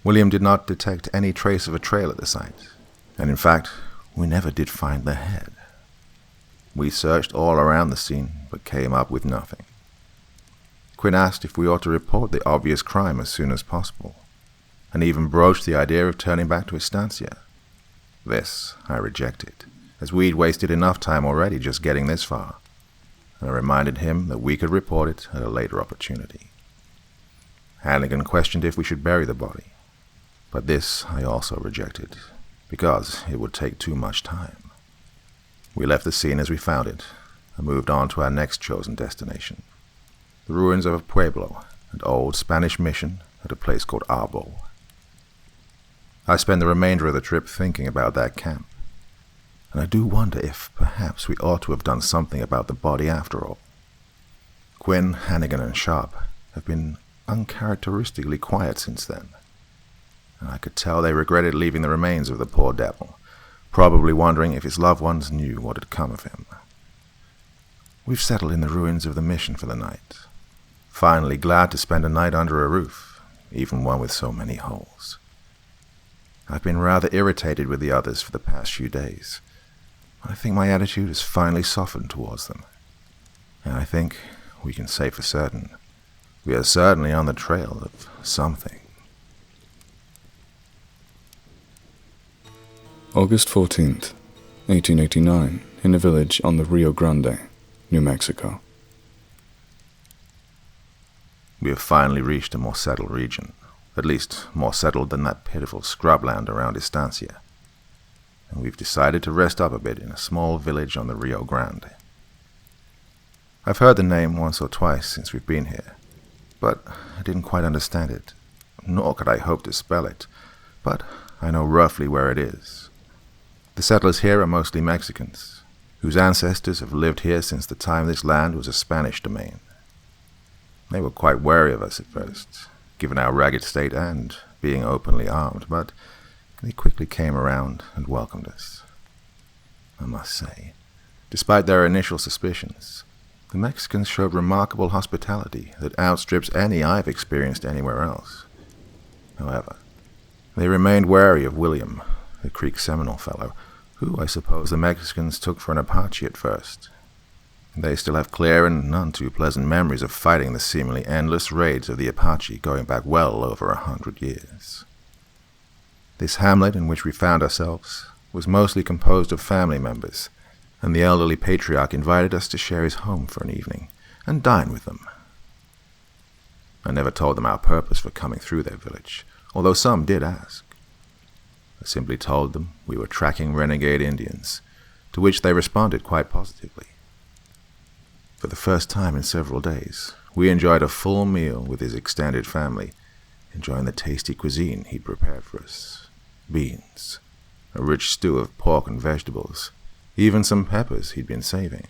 William did not detect any trace of a trail at the site, and in fact, we never did find the head. We searched all around the scene, but came up with nothing. Quinn asked if we ought to report the obvious crime as soon as possible, and even broached the idea of turning back to Estancia. This I rejected, as we'd wasted enough time already just getting this far, and I reminded him that we could report it at a later opportunity. Hannigan questioned if we should bury the body, but this I also rejected, because it would take too much time. We left the scene as we found it, and moved on to our next chosen destination, the ruins of a pueblo, an old Spanish mission at a place called Arbo. I spent the remainder of the trip thinking about that camp, and I do wonder if perhaps we ought to have done something about the body after all. Quinn, Hannigan, and Sharp have been uncharacteristically quiet since then, and I could tell they regretted leaving the remains of the poor devil, probably wondering if his loved ones knew what had come of him. We've settled in the ruins of the mission for the night, finally glad to spend a night under a roof, even one with so many holes. I've been rather irritated with the others for the past few days, but I think my attitude has finally softened towards them, and I think we can say for certain we are certainly on the trail of something. August 14th, 1889, in a village on the Rio Grande, New Mexico. We have finally reached a more settled region, at least more settled than that pitiful scrubland around Estancia, and we've decided to rest up a bit in a small village on the Rio Grande. I've heard the name once or twice since we've been here, but I didn't quite understand it, nor could I hope to spell it, but I know roughly where it is. The settlers here are mostly Mexicans, whose ancestors have lived here since the time this land was a Spanish domain. They were quite wary of us at first, given our ragged state and being openly armed, but they quickly came around and welcomed us. I must say, despite their initial suspicions, the Mexicans showed remarkable hospitality that outstrips any I've experienced anywhere else. However, they remained wary of William, the Creek Seminole fellow, who I suppose the Mexicans took for an Apache at first. They still have clear and none too pleasant memories of fighting the seemingly endless raids of the Apache going back well over 100 years. This hamlet in which we found ourselves was mostly composed of family members, and the elderly patriarch invited us to share his home for an evening and dine with them. I never told them our purpose for coming through their village, although some did ask. I simply told them we were tracking renegade Indians, to which they responded quite positively. For the first time in several days, we enjoyed a full meal with his extended family, enjoying the tasty cuisine he'd prepared for us. Beans, a rich stew of pork and vegetables, even some peppers he'd been saving.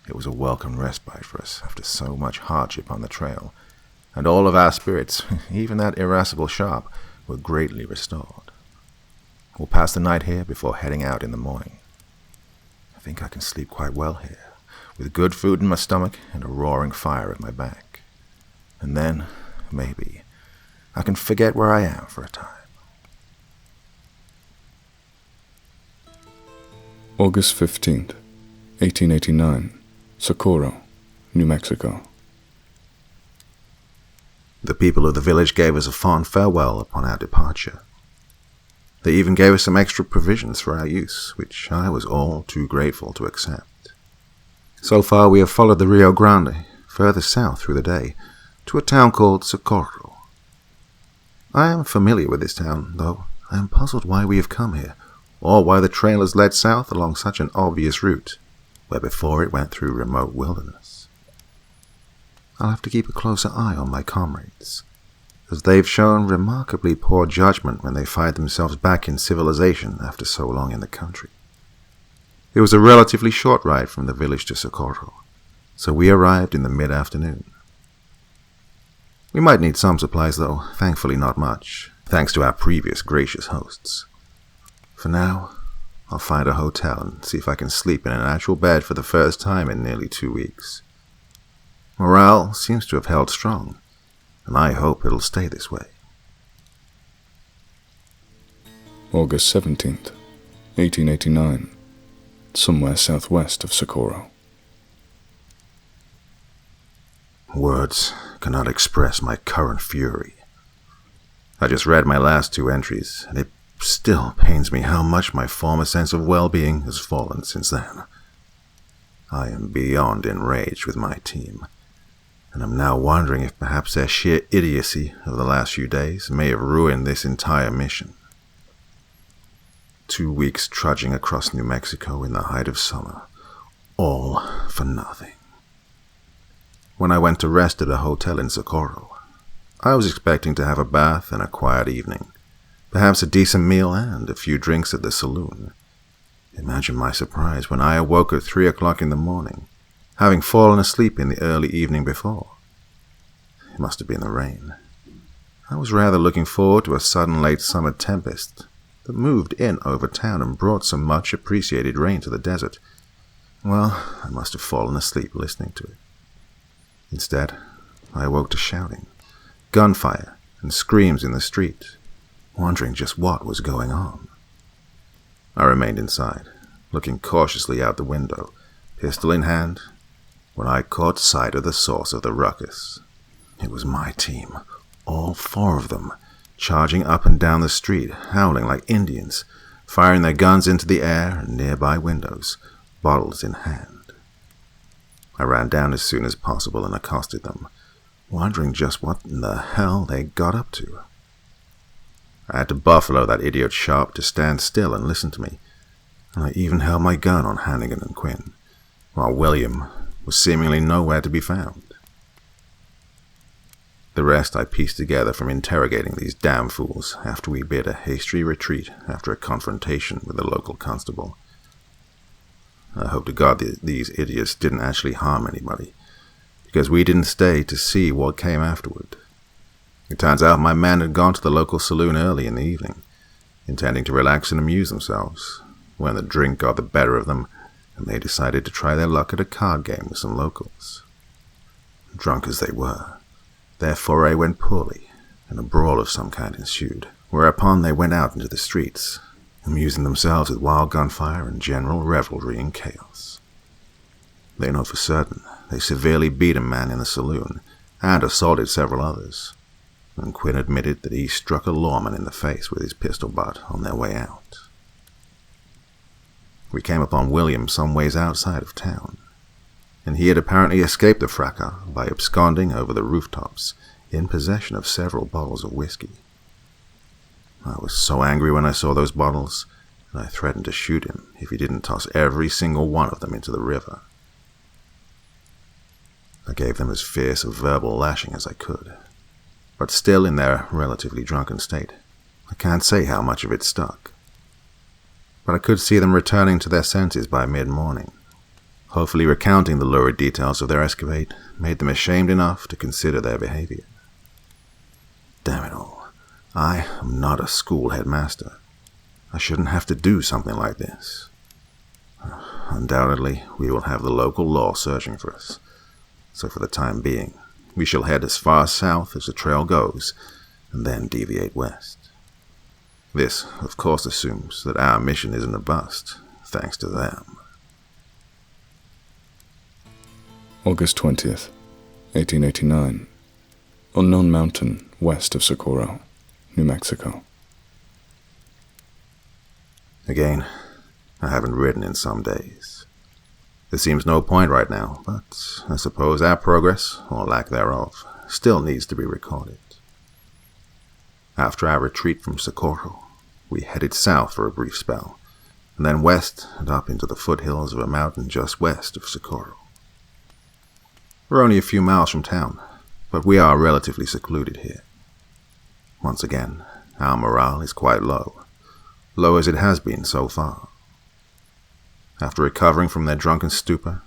It was a welcome respite for us after so much hardship on the trail, and all of our spirits, even that irascible sharp, were greatly restored. We'll pass the night here before heading out in the morning. I think I can sleep quite well here, with good food in my stomach and a roaring fire at my back. And then, maybe, I can forget where I am for a time. August 15th, 1889, Socorro, New Mexico. The people of the village gave us a fond farewell upon our departure. They even gave us some extra provisions for our use, which I was all too grateful to accept. So far we have followed the Rio Grande, further south through the day, to a town called Socorro. I am familiar with this town, though I am puzzled why we have come here, or why the trail has led south along such an obvious route, where before it went through remote wilderness. I'll have to keep a closer eye on my comrades, as they've shown remarkably poor judgment when they find themselves back in civilization after so long in the country. It was a relatively short ride from the village to Socorro, so we arrived in the mid-afternoon. We might need some supplies, though, thankfully not much, thanks to our previous gracious hosts. For now, I'll find a hotel and see if I can sleep in an actual bed for the first time in nearly 2 weeks. Morale seems to have held strong, and I hope it'll stay this way. August 17th, 1889, somewhere southwest of Socorro. Words cannot express my current fury. I just read my last 2 entries, and it still pains me how much my former sense of well-being has fallen since then. I am beyond enraged with my team, and I'm now wondering if perhaps their sheer idiocy of the last few days may have ruined this entire mission. 2 weeks trudging across New Mexico in the height of summer, all for nothing. When I went to rest at a hotel in Socorro, I was expecting to have a bath and a quiet evening, perhaps a decent meal and a few drinks at the saloon. Imagine my surprise when I awoke at 3 o'clock in the morning, having fallen asleep in the early evening before. It must have been the rain. I was rather looking forward to a sudden late summer tempest that moved in over town and brought some much appreciated rain to the desert. Well, I must have fallen asleep listening to it. Instead, I awoke to shouting, gunfire, and screams in the street, wondering just what was going on. I remained inside, looking cautiously out the window, pistol in hand, when I caught sight of the source of the ruckus. It was my team, all 4 of them, charging up and down the street, howling like Indians, firing their guns into the air and nearby windows, bottles in hand. I ran down as soon as possible and accosted them, wondering just what in the hell they got up to. I had to buffalo that idiot Sharp to stand still and listen to me, and I even held my gun on Hannigan and Quinn, while William was seemingly nowhere to be found. The rest I pieced together from interrogating these damn fools after we bid a hasty retreat after a confrontation with the local constable. I hope to God that these idiots didn't actually harm anybody, because we didn't stay to see what came afterward. It turns out my men had gone to the local saloon early in the evening, intending to relax and amuse themselves, when the drink got the better of them, and they decided to try their luck at a card game with some locals. Drunk as they were, their foray went poorly, and a brawl of some kind ensued, whereupon they went out into the streets, amusing themselves with wild gunfire and general revelry and chaos. They know for certain they severely beat a man in the saloon, and assaulted several others. and Quinn admitted that he struck a lawman in the face with his pistol butt on their way out. We came upon William some ways outside of town, and he had apparently escaped the fracas by absconding over the rooftops in possession of several bottles of whiskey. I was so angry when I saw those bottles, and I threatened to shoot him if he didn't toss every single one of them into the river. I gave them as fierce a verbal lashing as I could, but still in their relatively drunken state, I can't say how much of it stuck. But I could see them returning to their senses by mid-morning. Hopefully recounting the lurid details of their escapade made them ashamed enough to consider their behavior. Damn it all, I am not a school headmaster. I shouldn't have to do something like this. Undoubtedly, we will have the local law searching for us, so for the time being, we shall head as far south as the trail goes, and then deviate west. This, of course, assumes that our mission isn't a bust, thanks to them. August 20th, 1889. Unknown Mountain, west of Socorro, New Mexico. Again, I haven't ridden in some days. There seems no point right now, but I suppose our progress, or lack thereof, still needs to be recorded. After our retreat from Socorro, we headed south for a brief spell, and then west and up into the foothills of a mountain just west of Socorro. We're only a few miles from town, but we are relatively secluded here. Once again, our morale is quite low as it has been so far. After recovering from their drunken stupor,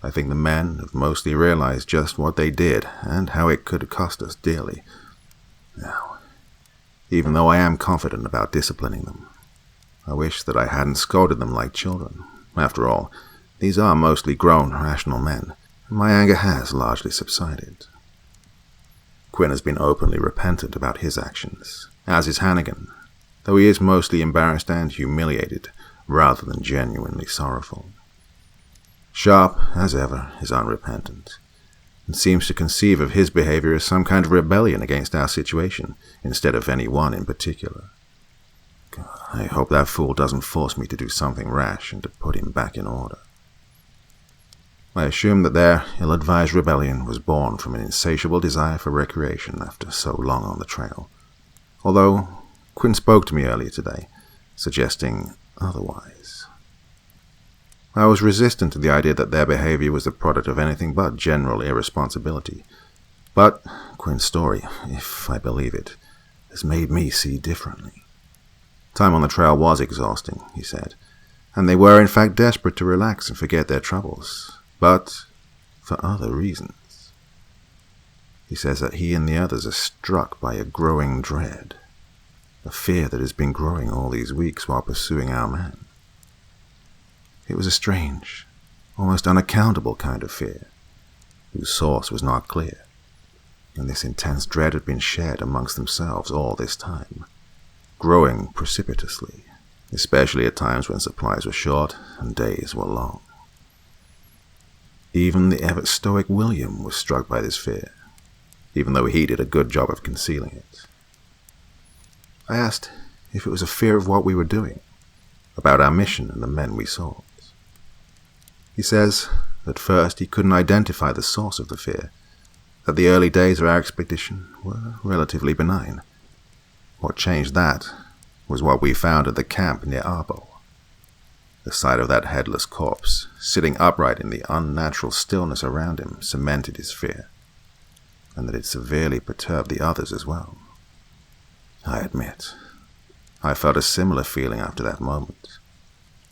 I think the men have mostly realized just what they did and how it could cost us dearly. Now, even though I am confident about disciplining them, I wish that I hadn't scolded them like children. After all, these are mostly grown, rational men, and my anger has largely subsided. Quinn has been openly repentant about his actions, as is Hannigan, though he is mostly embarrassed and humiliated, rather than genuinely sorrowful. Sharp, as ever, is unrepentant, and seems to conceive of his behavior as some kind of rebellion against our situation, instead of any one in particular. God, I hope that fool doesn't force me to do something rash and to put him back in order. I assume that their ill-advised rebellion was born from an insatiable desire for recreation after so long on the trail, although Quinn spoke to me earlier today, suggesting otherwise. I was resistant to the idea that their behavior was the product of anything but general irresponsibility, but Quinn's story, if I believe it, has made me see differently. Time on the trail was exhausting, he said, and they were in fact desperate to relax and forget their troubles, but for other reasons. He says that he and the others are struck by a growing dread, a fear that has been growing all these weeks while pursuing our man. It was a strange, almost unaccountable kind of fear, whose source was not clear, and this intense dread had been shared amongst themselves all this time, growing precipitously, especially at times when supplies were short and days were long. Even the ever stoic William was struck by this fear, even though he did a good job of concealing it. I asked if it was a fear of what we were doing, about our mission and the men we sought. He says at first he couldn't identify the source of the fear, that the early days of our expedition were relatively benign. What changed that was what we found at the camp near Arbo. The sight of that headless corpse, sitting upright in the unnatural stillness around him, cemented his fear, and that it severely perturbed the others as well. I admit, I felt a similar feeling after that moment,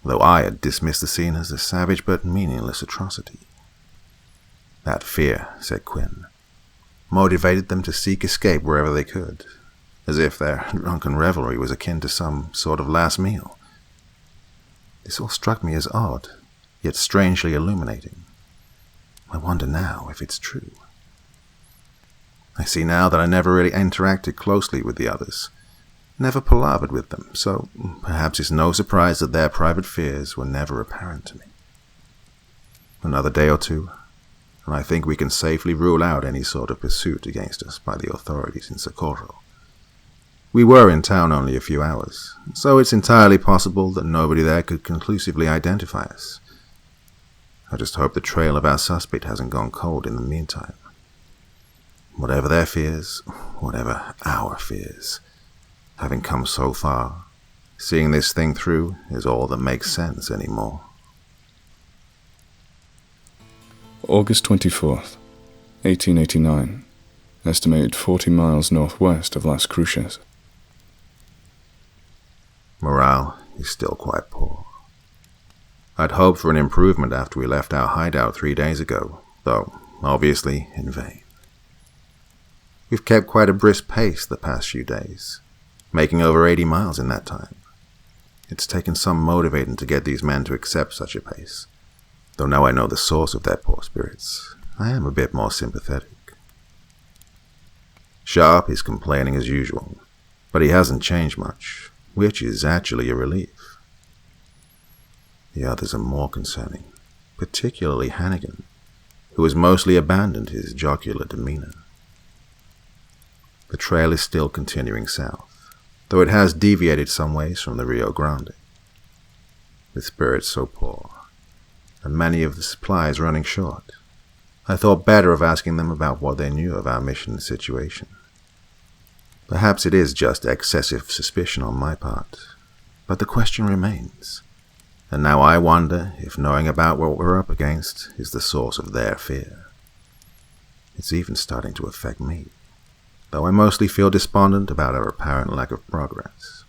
though I had dismissed the scene as a savage but meaningless atrocity. That fear, said Quinn, motivated them to seek escape wherever they could, as if their drunken revelry was akin to some sort of last meal. This all struck me as odd, yet strangely illuminating. I wonder now if it's true. I see now that I never really interacted closely with the others, never palavered with them, so perhaps it's no surprise that their private fears were never apparent to me. Another day or two, and I think we can safely rule out any sort of pursuit against us by the authorities in Socorro. We were in town only a few hours, so it's entirely possible that nobody there could conclusively identify us. I just hope the trail of our suspect hasn't gone cold in the meantime. Whatever their fears, whatever our fears, having come so far, seeing this thing through is all that makes sense anymore. August 24th, 1889, estimated 40 miles northwest of Las Cruces. Morale is still quite poor. I'd hoped for an improvement after we left our hideout 3 days ago, though obviously in vain. We've kept quite a brisk pace the past few days, making over 80 miles in that time. It's taken some motivating to get these men to accept such a pace. Though now I know the source of their poor spirits, I am a bit more sympathetic. Sharp is complaining as usual, but he hasn't changed much, which is actually a relief. The others are more concerning, particularly Hannigan, who has mostly abandoned his jocular demeanor. The trail is still continuing south, though it has deviated some ways from the Rio Grande. With spirits so poor, and many of the supplies running short, I thought better of asking them about what they knew of our mission and situation. Perhaps it is just excessive suspicion on my part, but the question remains, and now I wonder if knowing about what we're up against is the source of their fear. It's even starting to affect me, though I mostly feel despondent about our apparent lack of progress.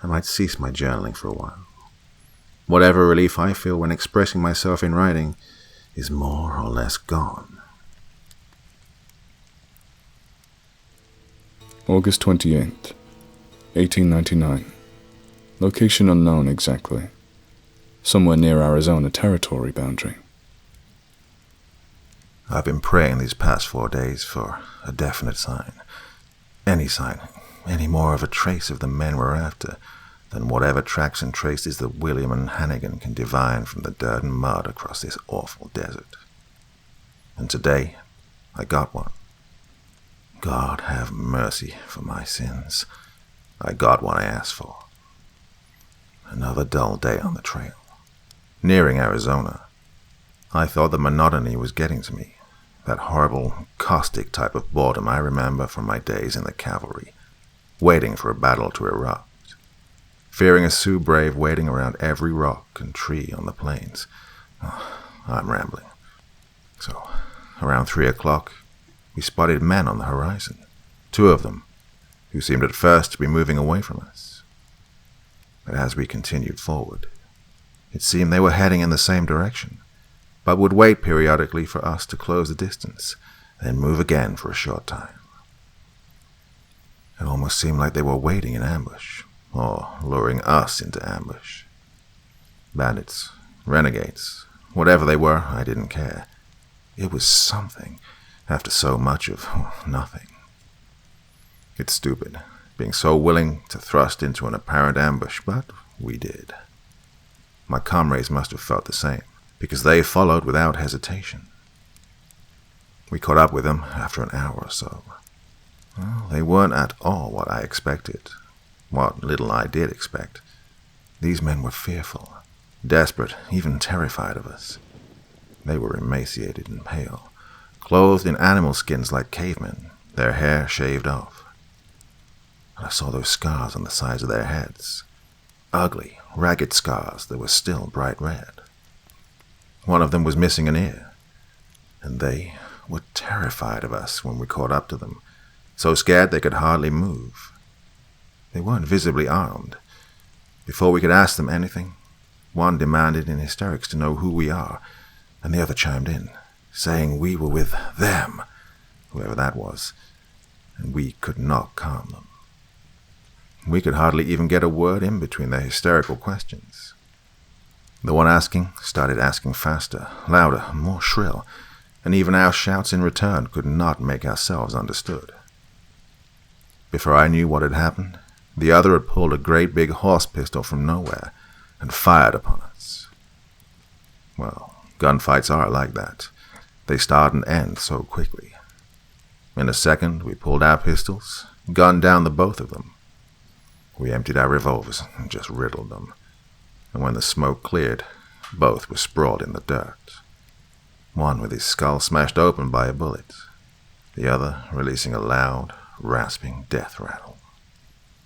I might cease my journaling for a while. Whatever relief I feel when expressing myself in writing is more or less gone. August 28th, 1899. Location unknown exactly. Somewhere near Arizona territory boundary. I've been praying these past 4 days for a definite sign. Any more of a trace of the men we're after than whatever tracks and traces that William and Hannigan can divine from the dirt and mud across this awful desert. And today, I got one. God have mercy for my sins. I got what I asked for. Another dull day on the trail. Nearing Arizona, I thought the monotony was getting to me, that horrible, caustic type of boredom I remember from my days in the cavalry, waiting for a battle to erupt. Fearing a Sioux brave waiting around every rock and tree on the plains. I'm rambling. So, around 3 o'clock, we spotted men on the horizon, 2 of them, who seemed at first to be moving away from us. But as we continued forward, it seemed they were heading in the same direction, but would wait periodically for us to close the distance, then move again for a short time. It almost seemed like they were waiting in ambush, or luring us into ambush. Bandits, renegades, whatever they were, I didn't care. It was something, after so much of nothing. It's stupid, being so willing to thrust into an apparent ambush, but we did. My comrades must have felt the same, because they followed without hesitation. We caught up with them after an hour or so. Well, they weren't at all what I expected. What little I did expect. These men were fearful, desperate, even terrified of us. They were emaciated and pale, clothed in animal skins like cavemen, their hair shaved off. And I saw those scars on the sides of their heads. Ugly, ragged scars that were still bright red. One of them was missing an ear, and they were terrified of us when we caught up to them, so scared they could hardly move. They weren't visibly armed. Before we could ask them anything, one demanded in hysterics to know who we are, and the other chimed in, saying we were with them, whoever that was, and we could not calm them. We could hardly even get a word in between their hysterical questions. The one asking started asking faster, louder, more shrill, and even our shouts in return could not make ourselves understood. Before I knew what had happened, the other had pulled a great big horse pistol from nowhere and fired upon us. Well, gunfights are like that. They start and end so quickly. In a second, we pulled our pistols, gunned down the both of them. We emptied our revolvers and just riddled them. And when the smoke cleared, both were sprawled in the dirt. One with his skull smashed open by a bullet, the other releasing a loud, rasping death rattle.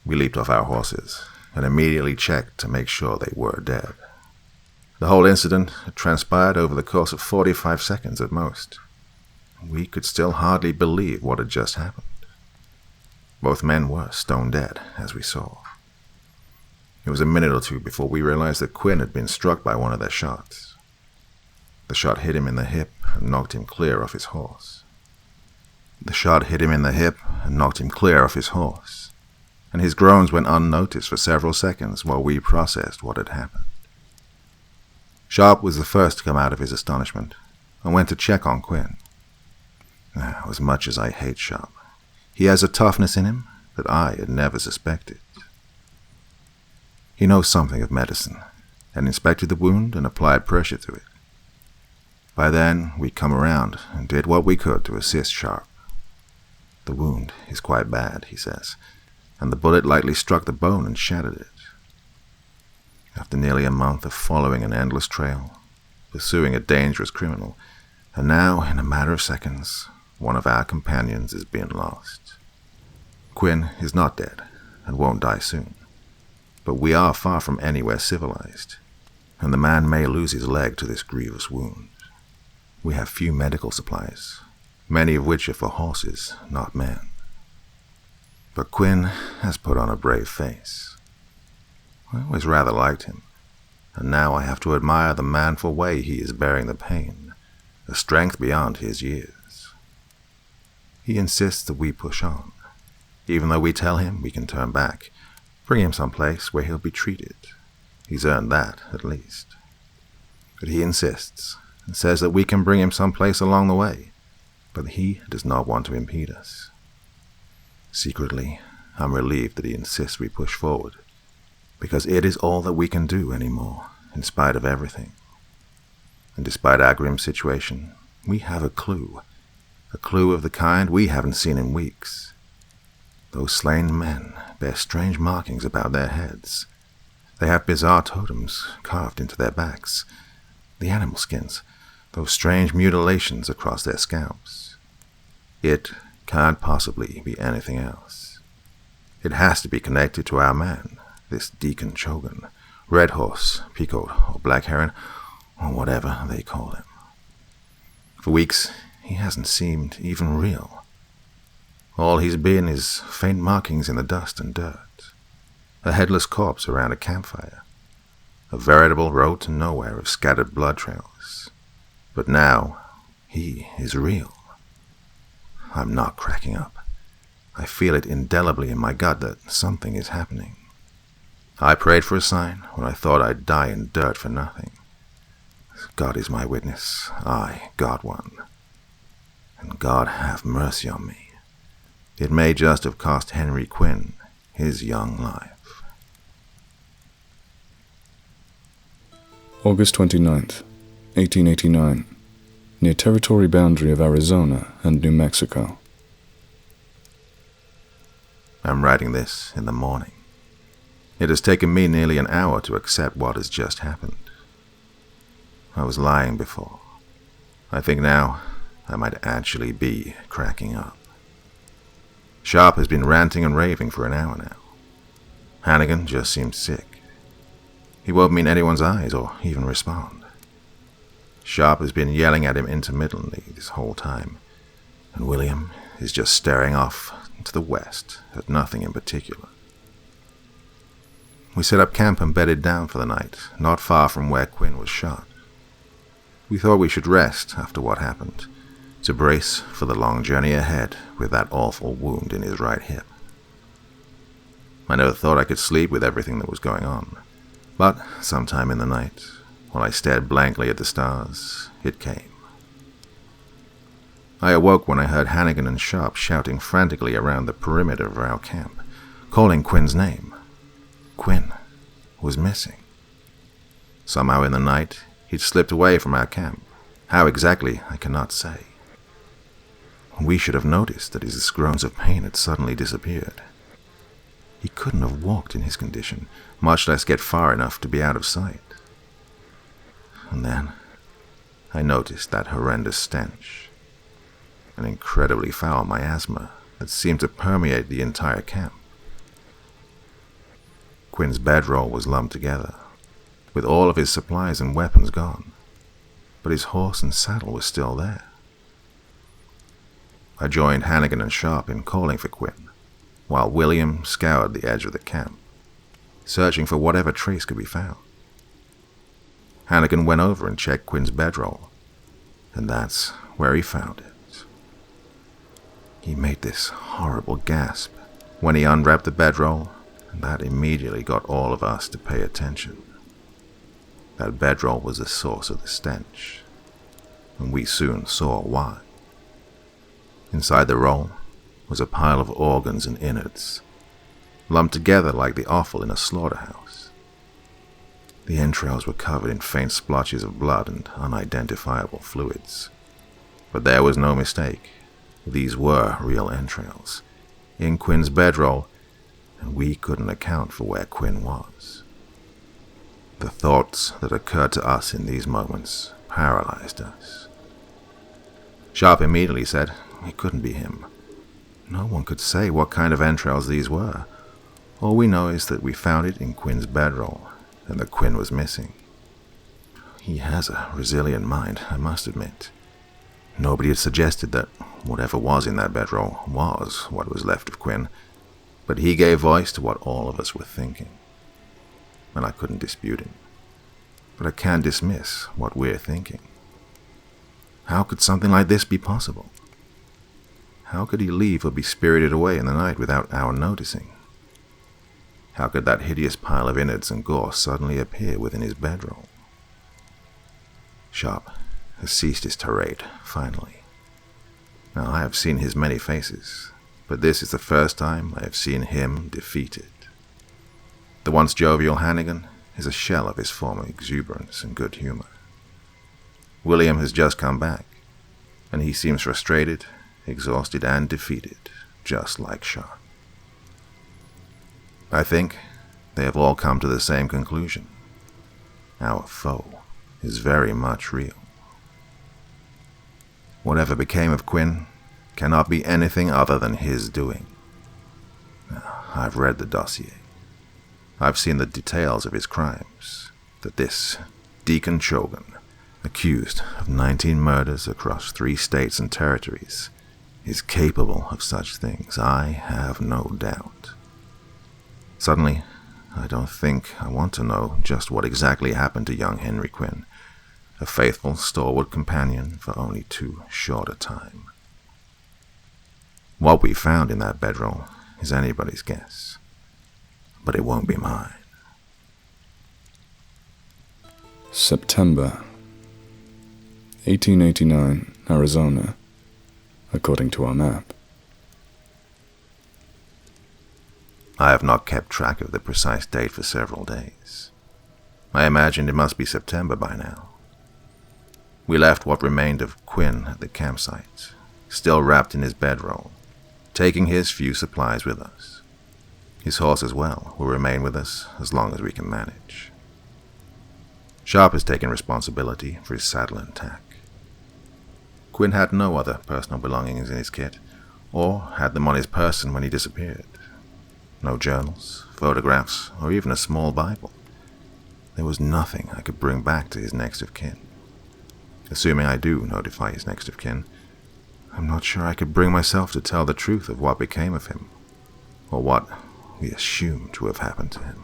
We leaped off our horses and immediately checked to make sure they were dead. The whole incident had transpired over the course of 45 seconds at most. We could still hardly believe what had just happened. Both men were stone dead, as we saw. It was a minute or two before we realized that Quinn had been struck by one of their shots. The shot hit him in the hip and knocked him clear off his horse. And his groans went unnoticed for several seconds while we processed what had happened. Sharp was the first to come out of his astonishment and went to check on Quinn. As much as I hate Sharp, he has a toughness in him that I had never suspected. He knows something of medicine and inspected the wound and applied pressure to it. By then, we'd come around and did what we could to assist Sharp. The wound is quite bad, he says, and the bullet lightly struck the bone and shattered it. After nearly a month of following an endless trail, pursuing a dangerous criminal, and now, in a matter of seconds, one of our companions is being lost. Quinn is not dead and won't die soon, but we are far from anywhere civilized, and the man may lose his leg to this grievous wound. We have few medical supplies, many of which are for horses, not men. But Quinn has put on a brave face. I always rather liked him, and now I have to admire the manful way he is bearing the pain, a strength beyond his years. He insists that we push on, even though we tell him we can turn back, bring him someplace where he'll be treated. He's earned that, at least. But he insists, and says that we can bring him someplace along the way, but he does not want to impede us. Secretly, I'm relieved that he insists we push forward, because it is all that we can do anymore, in spite of everything. And despite our grim situation, we have a clue of the kind we haven't seen in weeks. Those slain men bear strange markings about their heads. They have bizarre totems carved into their backs. The animal skins, those strange mutilations across their scalps. It can't possibly be anything else. It has to be connected to our man, this Deacon Chogan, Red Horse, Peacoat, or Black Heron, or whatever they call him. For weeks, he hasn't seemed even real. All he's been is faint markings in the dust and dirt, a headless corpse around a campfire, a veritable road to nowhere of scattered blood trails. But now, he is real. I'm not cracking up. I feel it indelibly in my gut that something is happening. I prayed for a sign when I thought I'd die in dirt for nothing. God is my witness. I got one. And God have mercy on me. It may just have cost Henry Quinn his young life. August 29th, 1889, near territory boundary of Arizona and New Mexico. I'm writing this in the morning. It has taken me nearly an hour to accept what has just happened. I was lying before. I think now I might actually be cracking up. Sharp has been ranting and raving for an hour now. Hannigan just seemed sick. He won't meet anyone's eyes or even respond. Sharp has been yelling at him intermittently this whole time, and William is just staring off to the west at nothing in particular. We set up camp and bedded down for the night, not far from where Quinn was shot. We thought we should rest after what happened, to brace for the long journey ahead with that awful wound in his right hip. I never thought I could sleep with everything that was going on, but sometime in the night, while I stared blankly at the stars, it came. I awoke when I heard Hannigan and Sharp shouting frantically around the perimeter of our camp, calling Quinn's name. Quinn was missing. Somehow in the night, he'd slipped away from our camp, How exactly, I cannot say. We should have noticed that his groans of pain had suddenly disappeared. He couldn't have walked in his condition, much less get far enough to be out of sight. And then I noticed that horrendous stench, an incredibly foul miasma that seemed to permeate the entire camp. Quinn's bedroll was lumped together, with all of his supplies and weapons gone, but his horse and saddle were still there. I joined Hannigan and Sharp in calling for Quinn, while William scoured the edge of the camp, searching for whatever trace could be found. Hannigan went over and checked Quinn's bedroll, and that's where he found it. He made this horrible gasp when he unwrapped the bedroll, and that immediately got all of us to pay attention. That bedroll was the source of the stench, and we soon saw why. Inside the roll was a pile of organs and innards, lumped together like the offal in a slaughterhouse. The entrails were covered in faint splotches of blood and unidentifiable fluids. But there was no mistake. These were real entrails, in Quinn's bedroll, and we couldn't account for where Quinn was. The thoughts that occurred to us in these moments paralyzed us. Sharp immediately said it couldn't be him. No one could say what kind of entrails these were. All we know is that we found it in Quinn's bedroll, and that Quinn was missing. He has a resilient mind, I must admit. Nobody had suggested that whatever was in that bedroll was what was left of Quinn, but he gave voice to what all of us were thinking, and I couldn't dispute him. But I can't dismiss what we're thinking. How could something like this be possible? How could he leave or be spirited away in the night without our noticing? How could that hideous pile of innards and gore suddenly appear within his bedroll? Sharp has ceased his tirade, finally. Now, I have seen his many faces, but this is the first time I have seen him defeated. The once jovial Hannigan is a shell of his former exuberance and good humor. William has just come back, and he seems frustrated, exhausted, and defeated, just like Sharp. I think they have all come to the same conclusion. Our foe is very much real. Whatever became of Quinn cannot be anything other than his doing. I've read the dossier. I've seen the details of his crimes, that this Deacon Chogan, accused of 19 murders across 3 states and territories, is capable of such things, I have no doubt. Suddenly, I don't think I want to know just what exactly happened to young Henry Quinn, a faithful, stalwart companion for only too short a time. What we found in that bedroll is anybody's guess, but it won't be mine. September 1889, Arizona, according to our map. I have not kept track of the precise date for several days. I imagined it must be September by now. We left what remained of Quinn at the campsite, still wrapped in his bedroll, taking his few supplies with us. His horse as well will remain with us as long as we can manage. Sharp has taken responsibility for his saddle and tack. Quinn had no other personal belongings in his kit, or had them on his person when he disappeared. No journals, photographs, or even a small Bible. There was nothing I could bring back to his next of kin. Assuming I do notify his next of kin, I'm not sure I could bring myself to tell the truth of what became of him, or what we assume to have happened to him.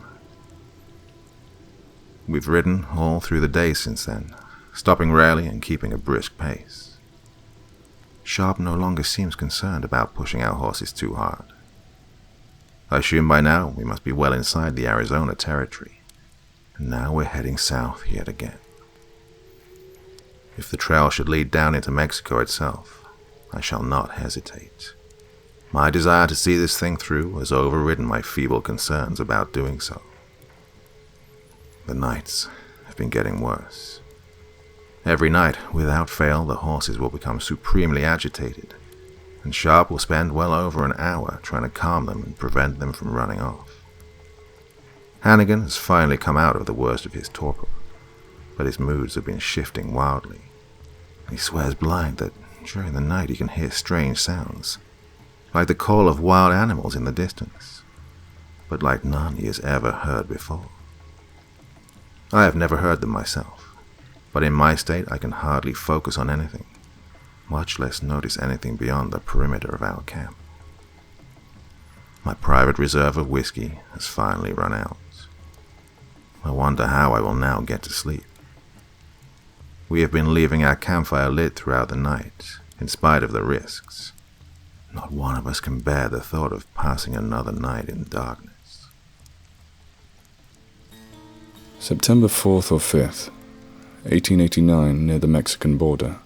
We've ridden all through the day since then, stopping rarely and keeping a brisk pace. Sharp no longer seems concerned about pushing our horses too hard. I assume by now we must be well inside the Arizona territory, and now we're heading south yet again. If the trail should lead down into Mexico itself, I shall not hesitate. My desire to see this thing through has overridden my feeble concerns about doing so. The nights have been getting worse. Every night, without fail, the horses will become supremely agitated, and Sharp will spend well over an hour trying to calm them and prevent them from running off. Hannigan has finally come out of the worst of his torpor, but his moods have been shifting wildly. He swears blind that during the night he can hear strange sounds, like the call of wild animals in the distance, but like none he has ever heard before. I have never heard them myself, but in my state I can hardly focus on anything, much less notice anything beyond the perimeter of our camp. My private reserve of whiskey has finally run out. I wonder how I will now get to sleep. We have been leaving our campfire lit throughout the night, in spite of the risks. Not one of us can bear the thought of passing another night in darkness. September 4th or 5th, 1889, near the Mexican border.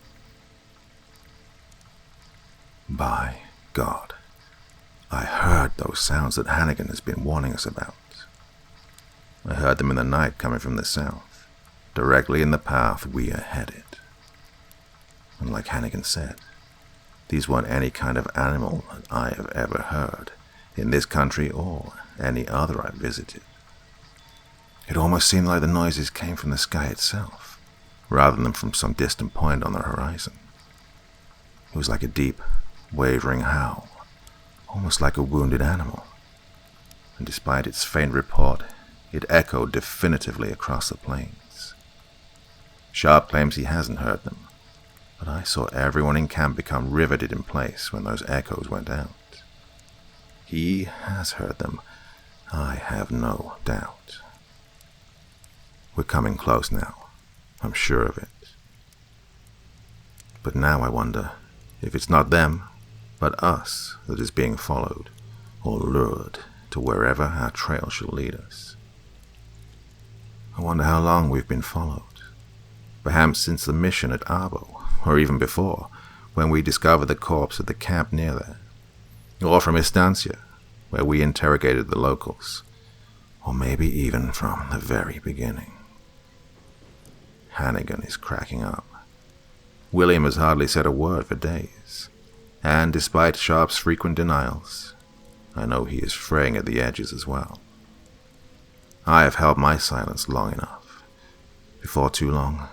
By God, I heard those sounds that Hannigan has been warning us about. I heard them in the night coming from the south, directly in the path we are headed. And like Hannigan said, these weren't any kind of animal that I have ever heard in this country or any other I visited. It almost seemed like the noises came from the sky itself, rather than from some distant point on the horizon. It was like a deep, wavering howl, almost like a wounded animal. And despite its faint report, it echoed definitively across the plains. Sharp claims he hasn't heard them, but I saw everyone in camp become riveted in place when those echoes went out. He has heard them, I have no doubt. We're coming close now, I'm sure of it. But now I wonder if it's not them, but us that is being followed or lured to wherever our trail shall lead us. I wonder how long we've been followed. Perhaps since the mission at Arbo, or even before, when we discovered the corpse at the camp near there. Or from Estancia, where we interrogated the locals. Or maybe even from the very beginning. Hannigan is cracking up. William has hardly said a word for days, and despite Sharp's frequent denials, I know he is fraying at the edges as well. I have held my silence long enough. Before too long,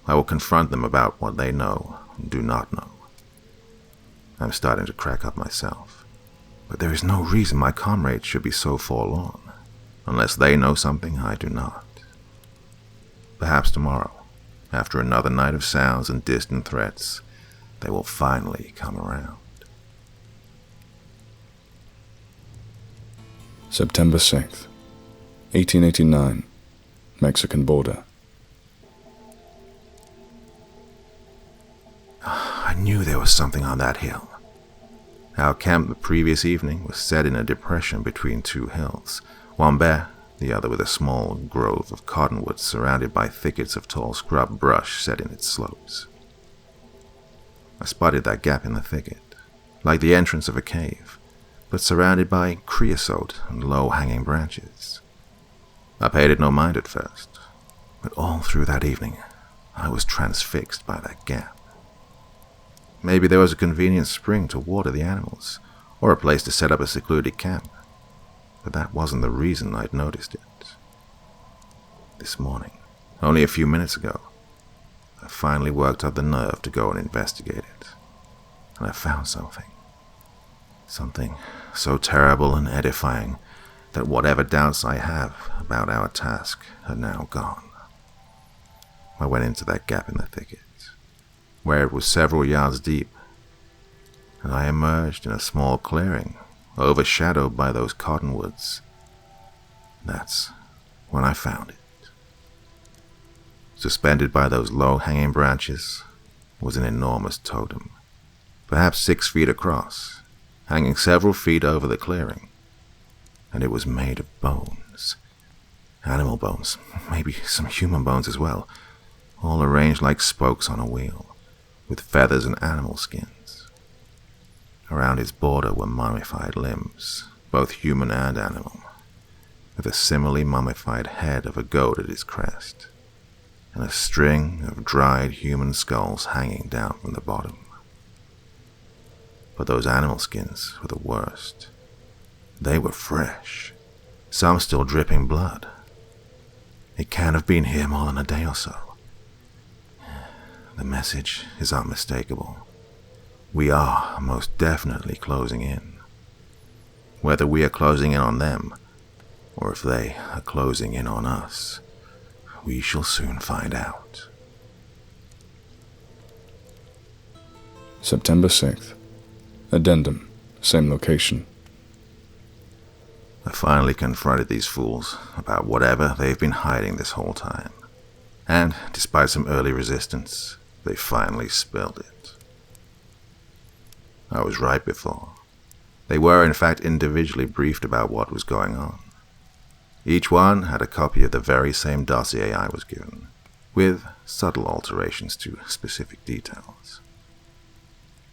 I will confront them about what they know and do not know. I'm starting to crack up myself, but there is no reason my comrades should be so forlorn, unless they know something I do not. Perhaps tomorrow, after another night of sounds and distant threats, they will finally come around. September 6th, 1889, Mexican border. I knew there was something on that hill. Our camp the previous evening was set in a depression between two hills, one bare, the other with a small grove of cottonwoods surrounded by thickets of tall scrub brush set in its slopes. I spotted that gap in the thicket, like the entrance of a cave, but surrounded by creosote and low-hanging branches. I paid it no mind at first, but all through that evening, I was transfixed by that gap. Maybe there was a convenient spring to water the animals, or a place to set up a secluded camp, but that wasn't the reason I'd noticed it. This morning, only a few minutes ago, I finally worked up the nerve to go and investigate it, and I found something. Something so terrible and edifying that whatever doubts I have about our task are now gone. I went into that gap in the thicket, where it was several yards deep, and I emerged in a small clearing, overshadowed by those cottonwoods. That's when I found it. Suspended by those low-hanging branches was an enormous totem, perhaps 6 feet across, hanging several feet over the clearing, and it was made of bones. Animal bones, maybe some human bones as well, all arranged like spokes on a wheel, with feathers and animal skins. Around its border were mummified limbs, both human and animal, with a similarly mummified head of a goat at its crest. and a string of dried human skulls hanging down from the bottom. But those animal skins were the worst. They were fresh, some still dripping blood. It can't have been here more than a day or so. The message is unmistakable. We are most definitely closing in. Whether we are closing in on them, or if they are closing in on us, we shall soon find out. September 6th. Addendum, same location. I finally confronted these fools about whatever they've been hiding this whole time. And, despite some early resistance, they finally spilled it. I was right before. They were, in fact, individually briefed about what was going on. Each one had a copy of the very same dossier I was given, with subtle alterations to specific details.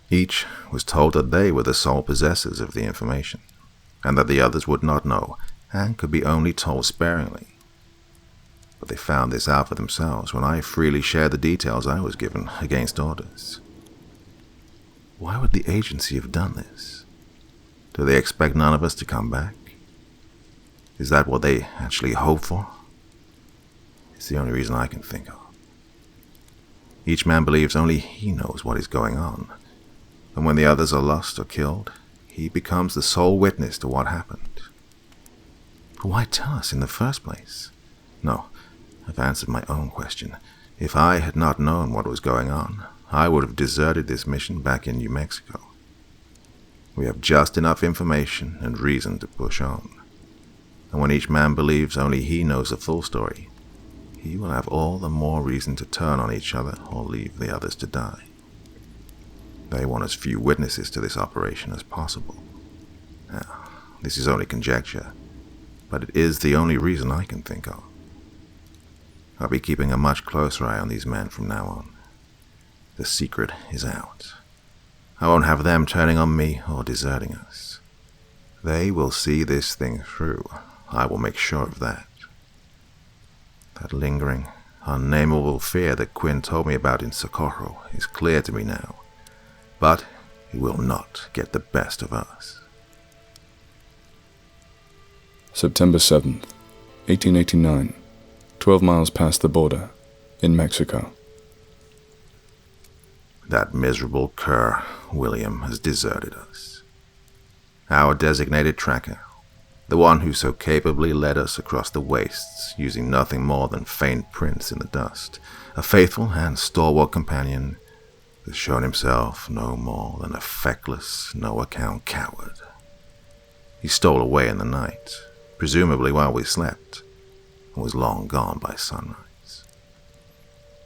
Each was told that they were the sole possessors of the information, and that the others would not know, and could be only told sparingly. But they found this out for themselves when I freely shared the details I was given against orders. Why would the agency have done this? Do they expect none of us to come back? Is that what they actually hope for? It's the only reason I can think of. Each man believes only he knows what is going on, and when the others are lost or killed, he becomes the sole witness to what happened. But why tell us in the first place? No, I've answered my own question. If I had not known what was going on, I would have deserted this mission back in New Mexico. We have just enough information and reason to push on. And when each man believes only he knows the full story, he will have all the more reason to turn on each other or leave the others to die. They want as few witnesses to this operation as possible. Now, this is only conjecture, but it is the only reason I can think of. I'll be keeping a much closer eye on these men from now on. The secret is out. I won't have them turning on me or deserting us. They will see this thing through. I will make sure of that. That lingering, unnameable fear that Quinn told me about in Socorro is clear to me now. But he will not get the best of us. September 7th, 1889, 12 miles past the border, in Mexico. That miserable cur, William, has deserted us. Our designated tracker, the one who so capably led us across the wastes using nothing more than faint prints in the dust, a faithful and stalwart companion, has shown himself no more than a feckless, no-account coward. He stole away in the night, presumably while we slept, and was long gone by sunrise.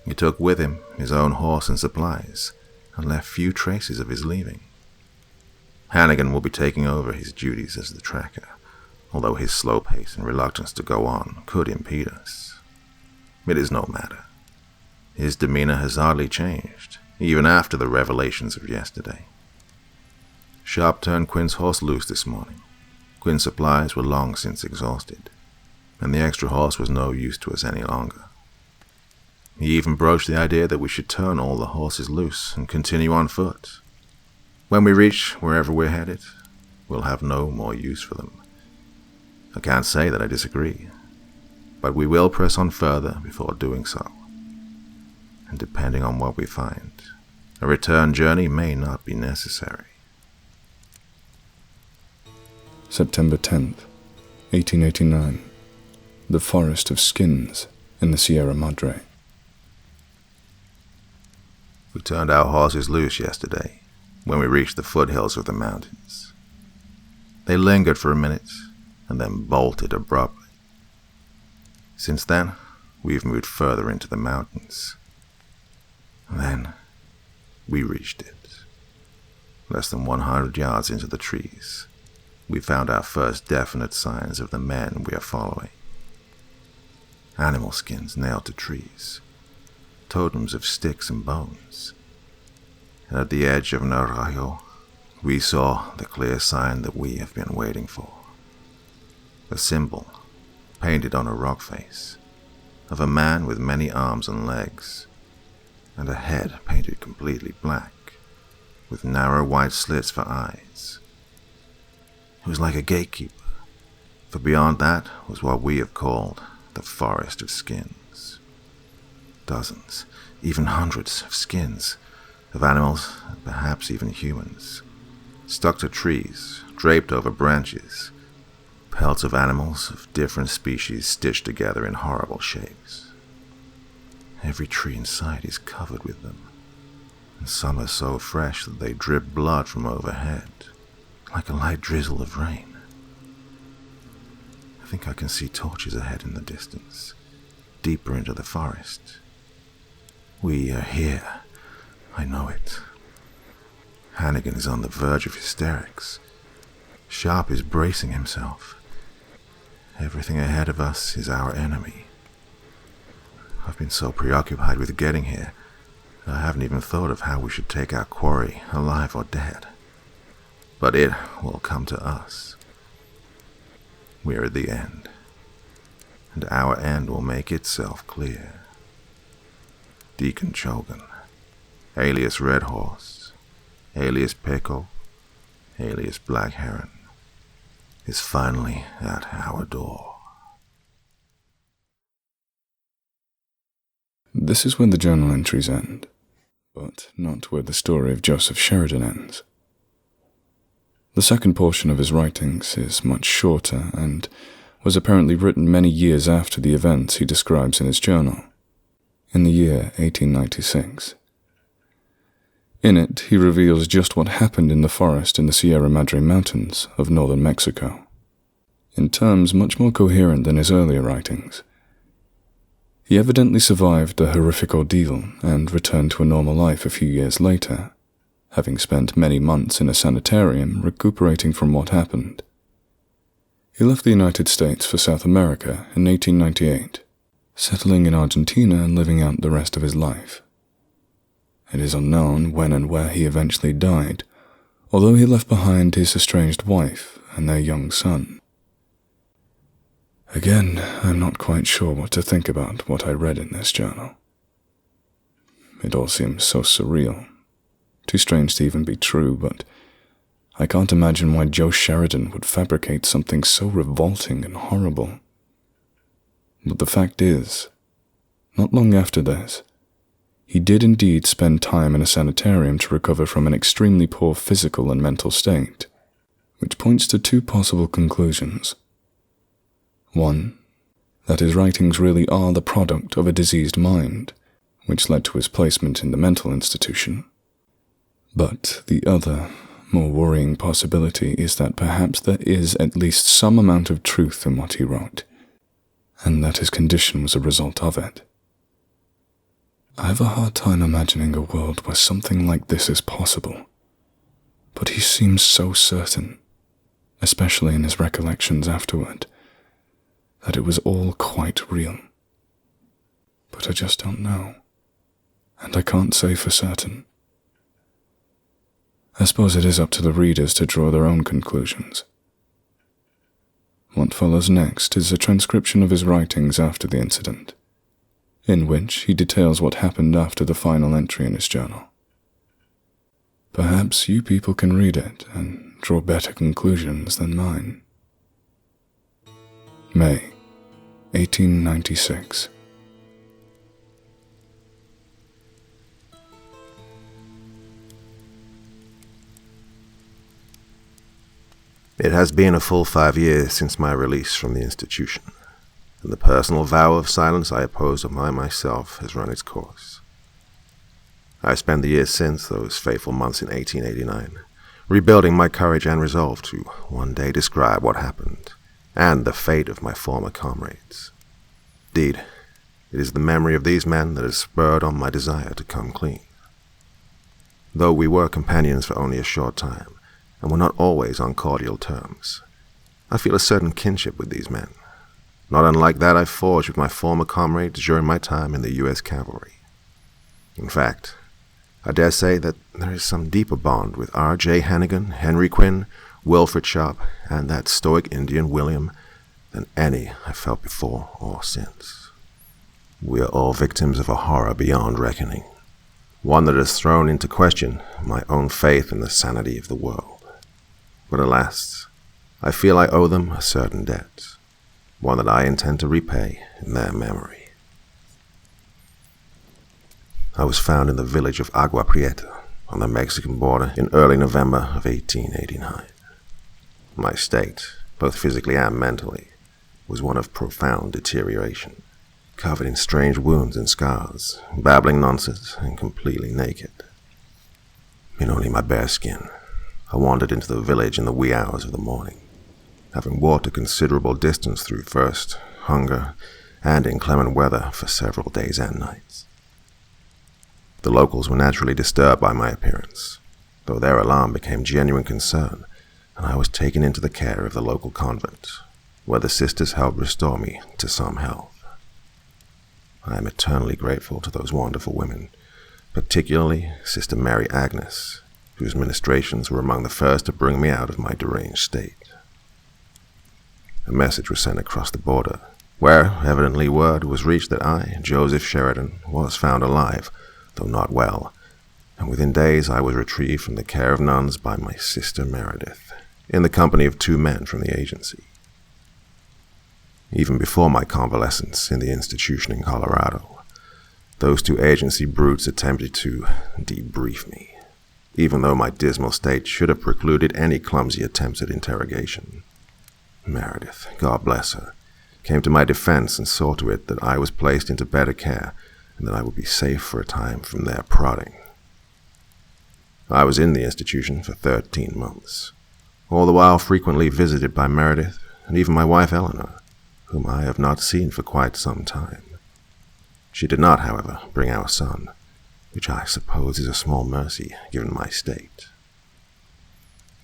He took with him his own horse and supplies, and left few traces of his leaving. Hannigan will be taking over his duties as the tracker, although his slow pace and reluctance to go on could impede us. It is no matter. His demeanor has hardly changed, even after the revelations of yesterday. Sharp turned Quinn's horse loose this morning. Quinn's supplies were long since exhausted, and the extra horse was no use to us any longer. He even broached the idea that we should turn all the horses loose and continue on foot. When we reach wherever we're headed, we'll have no more use for them. I can't say that I disagree, but we will press on further before doing so. And depending on what we find, a return journey may not be necessary. September 10th, 1889, the Forest of Skins in the Sierra Madre. We turned our horses loose yesterday when we reached the foothills of the mountains. They lingered for a minute and then bolted abruptly. Since then, we've moved further into the mountains. Then, we reached it. Less than 100 yards into the trees, we found our first definite signs of the men we are following. Animal skins nailed to trees, totems of sticks and bones. And at the edge of an arroyo, we saw the clear sign that we have been waiting for. A symbol, painted on a rock face, of a man with many arms and legs, and a head painted completely black, with narrow white slits for eyes. It was like a gatekeeper, for beyond that was what we have called the forest of skins. Dozens, even hundreds of skins, of animals, and perhaps even humans, stuck to trees, draped over branches, pelts of animals of different species stitched together in horrible shapes. Every tree in sight is covered with them, and some are so fresh that they drip blood from overhead, like a light drizzle of rain. I think I can see torches ahead in the distance, deeper into the forest. We are here. I know it. Hannigan is on the verge of hysterics. Sharp is bracing himself. Everything ahead of us is our enemy. I've been so preoccupied with getting here that I haven't even thought of how we should take our quarry, alive or dead. But it will come to us. We're at the end, and our end will make itself clear. Deacon Chogan, alias Red Horse, alias Pickle, alias Black Heron, is finally at our door. This is where the journal entries end, but not where the story of Joseph Sheridan ends. The second portion of his writings is much shorter and was apparently written many years after the events he describes in his journal, in the year 1896. In it, he reveals just what happened in the forest in the Sierra Madre Mountains of northern Mexico, in terms much more coherent than his earlier writings. He evidently survived the horrific ordeal and returned to a normal life a few years later, having spent many months in a sanitarium recuperating from what happened. He left the United States for South America in 1898, settling in Argentina and living out the rest of his life. It is unknown when and where he eventually died, although he left behind his estranged wife and their young son. Again, I'm not quite sure what to think about what I read in this journal. It all seems so surreal, too strange to even be true, but I can't imagine why Joe Sheridan would fabricate something so revolting and horrible. But the fact is, not long after this, he did indeed spend time in a sanitarium to recover from an extremely poor physical and mental state, which points to two possible conclusions. One, that his writings really are the product of a diseased mind, which led to his placement in the mental institution. But the other, more worrying possibility is that perhaps there is at least some amount of truth in what he wrote, and that his condition was a result of it. I have a hard time imagining a world where something like this is possible, but he seems so certain, especially in his recollections afterward, that it was all quite real. But I just don't know, and I can't say for certain. I suppose it is up to the readers to draw their own conclusions. What follows next is a transcription of his writings after the incident, in which he details what happened after the final entry in his journal. Perhaps you people can read it and draw better conclusions than mine. May, 1896. It has been a full 5 years since my release from the institution, and the personal vow of silence I imposed upon myself has run its course. I spent the years since those fateful months in 1889, rebuilding my courage and resolve to one day describe what happened, and the fate of my former comrades. Indeed, it is the memory of these men that has spurred on my desire to come clean. Though we were companions for only a short time, and were not always on cordial terms, I feel a certain kinship with these men, not unlike that I forged with my former comrades during my time in the U.S. Cavalry. In fact, I dare say that there is some deeper bond with R.J. Hannigan, Henry Quinn, Wilfred Sharp, and that stoic Indian William than any I felt before or since. We are all victims of a horror beyond reckoning, one that has thrown into question my own faith in the sanity of the world. But alas, I feel I owe them a certain debt, one that I intend to repay in their memory. I was found in the village of Agua Prieta on the Mexican border in early November of 1889. My state, both physically and mentally, was one of profound deterioration, covered in strange wounds and scars, babbling nonsense, and completely naked. In only my bare skin, I wandered into the village in the wee hours of the morning, having walked a considerable distance through thirst, hunger, and inclement weather for several days and nights. The locals were naturally disturbed by my appearance, though their alarm became genuine concern, and I was taken into the care of the local convent, where the sisters helped restore me to some health. I am eternally grateful to those wonderful women, particularly Sister Mary Agnes, whose ministrations were among the first to bring me out of my deranged state. A message was sent across the border, where evidently word was reached that I, Joseph Sheridan, was found alive, though not well, and within days I was retrieved from the care of nuns by my sister Meredith, in the company of 2 men from the agency. Even before my convalescence in the institution in Colorado, those 2 agency brutes attempted to debrief me, even though my dismal state should have precluded any clumsy attempts at interrogation. Meredith, God bless her, came to my defense and saw to it that I was placed into better care and that I would be safe for a time from their prodding. I was in the institution for 13 months, all the while frequently visited by Meredith and even my wife Eleanor, whom I have not seen for quite some time. She did not, however, bring our son, which I suppose is a small mercy given my state.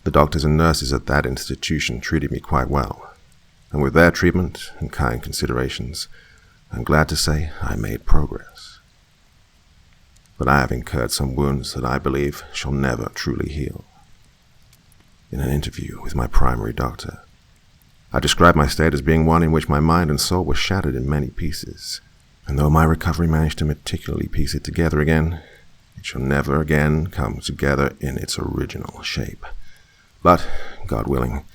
The doctors and nurses at that institution treated me quite well, and with their treatment and kind considerations, I'm glad to say I made progress. But I have incurred some wounds that I believe shall never truly heal. In an interview with my primary doctor, I described my state as being one in which my mind and soul were shattered in many pieces, and though my recovery managed to meticulously piece it together again, it shall never again come together in its original shape. But, God willing,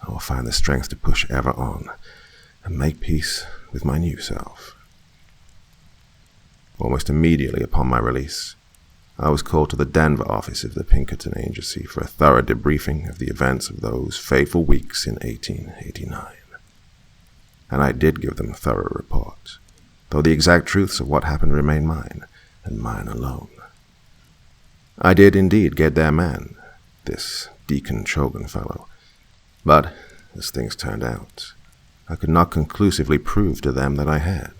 I will find the strength to push ever on and make peace with my new self. Almost immediately upon my release, I was called to the Denver office of the Pinkerton Agency for a thorough debriefing of the events of those fateful weeks in 1889. And I did give them a thorough report, though the exact truths of what happened remain mine, and mine alone. I did indeed get their man, this Deacon Chogan fellow, but, as things turned out, I could not conclusively prove to them that I had.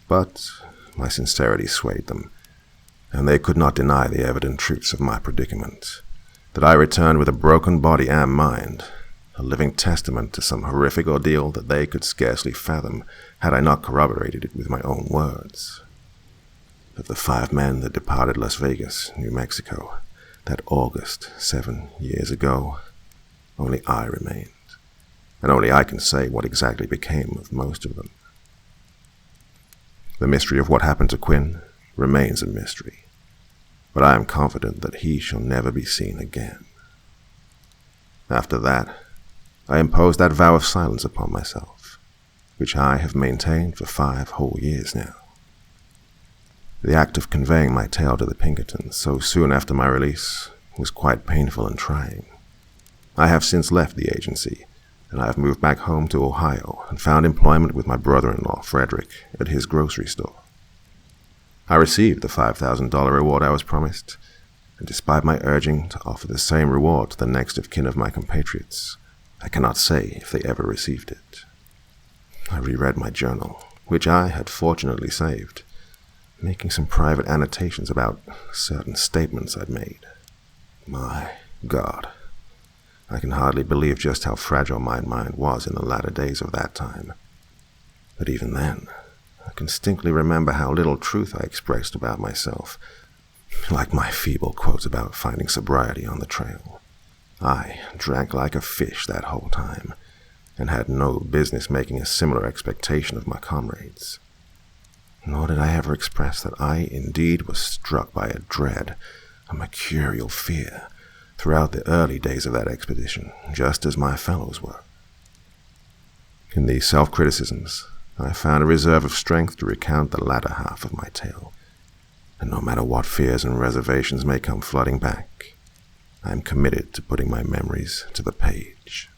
But my sincerity swayed them, and they could not deny the evident truths of my predicament, that I returned with a broken body and mind, a living testament to some horrific ordeal that they could scarcely fathom had I not corroborated it with my own words. Of the 5 men that departed Las Vegas, New Mexico, that August 7 years ago, only I remained, and only I can say what exactly became of most of them. The mystery of what happened to Quinn remains a mystery, but I am confident that he shall never be seen again. After that, I imposed that vow of silence upon myself, which I have maintained for 5 whole years now. The act of conveying my tale to the Pinkertons so soon after my release was quite painful and trying. I have since left the agency, and I have moved back home to Ohio and found employment with my brother-in-law, Frederick, at his grocery store. I received the $5,000 reward I was promised, and despite my urging to offer the same reward to the next of kin of my compatriots, I cannot say if they ever received it. I reread my journal, which I had fortunately saved, making some private annotations about certain statements I'd made. My God, I can hardly believe just how fragile my mind was in the latter days of that time. But even then, I can distinctly remember how little truth I expressed about myself, like my feeble quotes about finding sobriety on the trail. I drank like a fish that whole time, and had no business making a similar expectation of my comrades. nor did I ever express that I indeed was struck by a dread, a mercurial fear, throughout the early days of that expedition, just as my fellows were. In these self-criticisms, I found a reserve of strength to recount the latter half of my tale, and no matter what fears and reservations may come flooding back, I am committed to putting my memories to the page.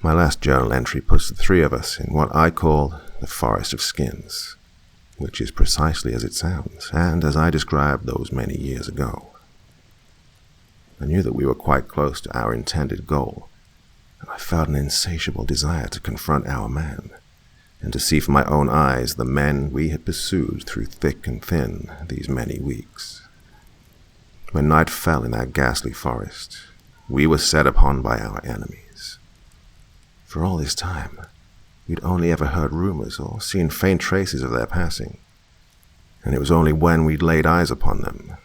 My last journal entry puts the three of us in what I call the Forest of Skins, which is precisely as it sounds, and as I described those many years ago. I knew that we were quite close to our intended goal, and I felt an insatiable desire to confront our man, and to see for my own eyes the men we had pursued through thick and thin these many weeks. When night fell in that ghastly forest, we were set upon by our enemies. For all this time, we'd only ever heard rumors or seen faint traces of their passing, and it was only when we'd laid eyes upon them,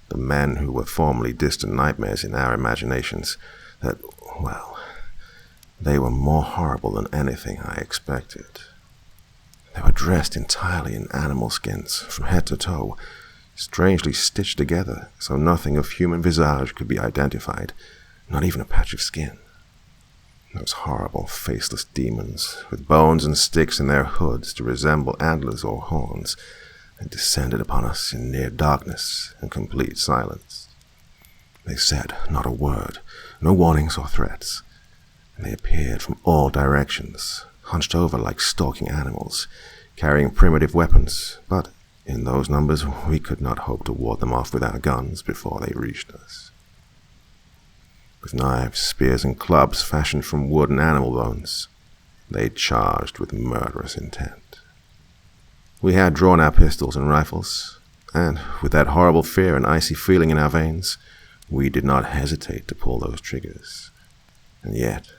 the men who were formerly distant nightmares in our imaginations, that, well, they were more horrible than anything I expected. They were dressed entirely in animal skins, from head to toe, strangely stitched together so nothing of human visage could be identified, not even a patch of skin. Those horrible, faceless demons, with bones and sticks in their hoods to resemble antlers or horns, had descended upon us in near darkness and complete silence. They said not a word, no warnings or threats, and they appeared from all directions, hunched over like stalking animals, carrying primitive weapons, but in those numbers we could not hope to ward them off with our guns before they reached us. With knives, spears, and clubs fashioned from wood and animal bones, they charged with murderous intent. We had drawn our pistols and rifles, and with that horrible fear and icy feeling in our veins, we did not hesitate to pull those triggers. And yet,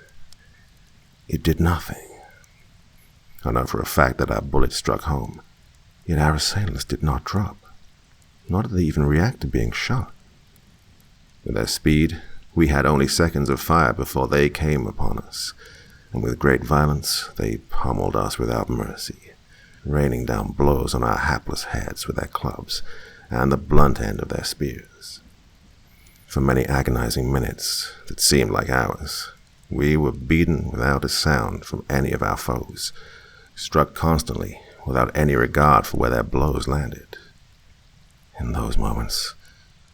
it did nothing. I know for a fact that our bullets struck home, yet our assailants did not drop, nor did they even react to being shot. With their speed, we had only seconds of fire before they came upon us, and with great violence they pummeled us without mercy, raining down blows on our hapless heads with their clubs and the blunt end of their spears. For many agonizing minutes that seemed like hours, we were beaten without a sound from any of our foes, struck constantly without any regard for where their blows landed. In those moments,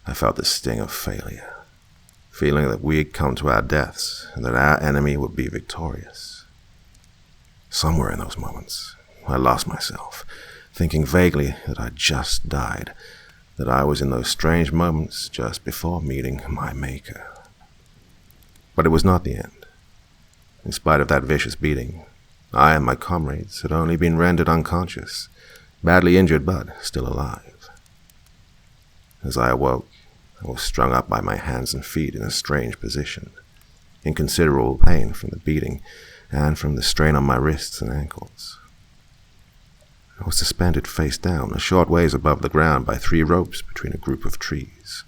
I felt the sting of failure, feeling that we had come to our deaths and that our enemy would be victorious. Somewhere in those moments, I lost myself, thinking vaguely that I just died, that I was in those strange moments just before meeting my Maker. But it was not the end. In spite of that vicious beating, I and my comrades had only been rendered unconscious, badly injured but still alive. As I awoke, I was strung up by my hands and feet in a strange position, in considerable pain from the beating and from the strain on my wrists and ankles. I was suspended face down a short ways above the ground by 3 ropes between a group of trees.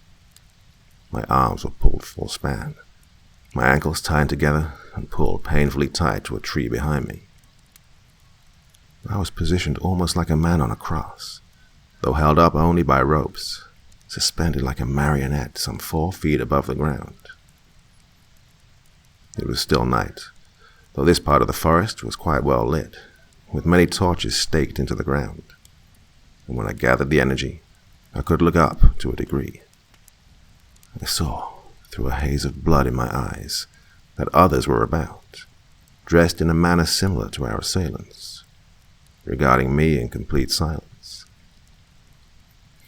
My arms were pulled full span, my ankles tied together and pulled painfully tight to a tree behind me. I was positioned almost like a man on a cross, though held up only by ropes, suspended like a marionette some 4 feet above the ground. It was still night, though this part of the forest was quite well lit, with many torches staked into the ground, and when I gathered the energy, I could look up to a degree. I saw, through a haze of blood in my eyes, that others were about, dressed in a manner similar to our assailants, regarding me in complete silence.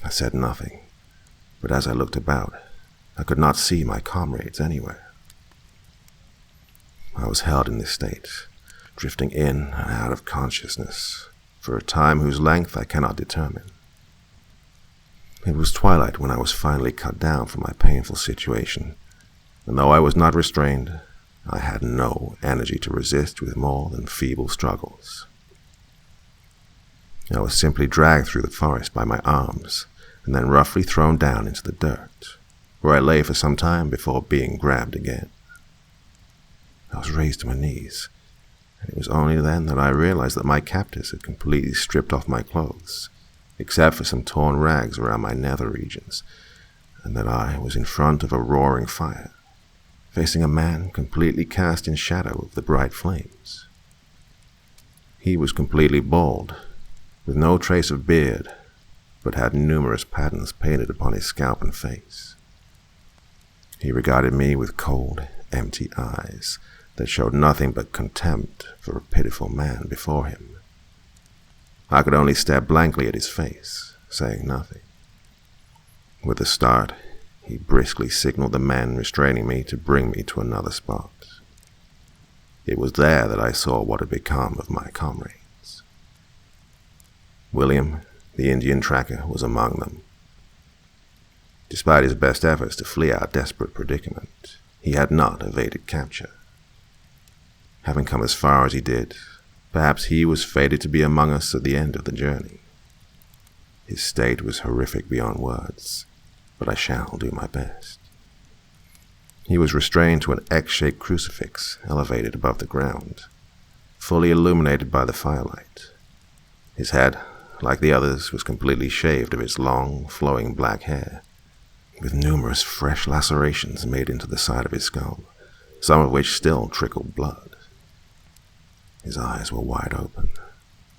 I said nothing, but as I looked about, I could not see my comrades anywhere. I was held in this state, drifting in and out of consciousness, for a time whose length I cannot determine. It was twilight when I was finally cut down from my painful situation, and though I was not restrained, I had no energy to resist with more than feeble struggles. I was simply dragged through the forest by my arms, and then roughly thrown down into the dirt, where I lay for some time before being grabbed again. I was raised to my knees, and it was only then that I realized that my captors had completely stripped off my clothes, except for some torn rags around my nether regions, and that I was in front of a roaring fire, facing a man completely cast in shadow of the bright flames. He was completely bald, with no trace of beard, but had numerous patterns painted upon his scalp and face. He regarded me with cold, empty eyes that showed nothing but contempt for a pitiful man before him. I could only stare blankly at his face, saying nothing. With a start, he briskly signaled the men restraining me to bring me to another spot. It was there that I saw what had become of my comrades. William, the Indian tracker, was among them. Despite his best efforts to flee our desperate predicament, he had not evaded capture. Having come as far as he did, perhaps he was fated to be among us at the end of the journey. His state was horrific beyond words, but I shall do my best. He was restrained to an X-shaped crucifix elevated above the ground, fully illuminated by the firelight. His head, like the others, was completely shaved of its long, flowing black hair, with numerous fresh lacerations made into the side of his skull, some of which still trickled blood. His eyes were wide open,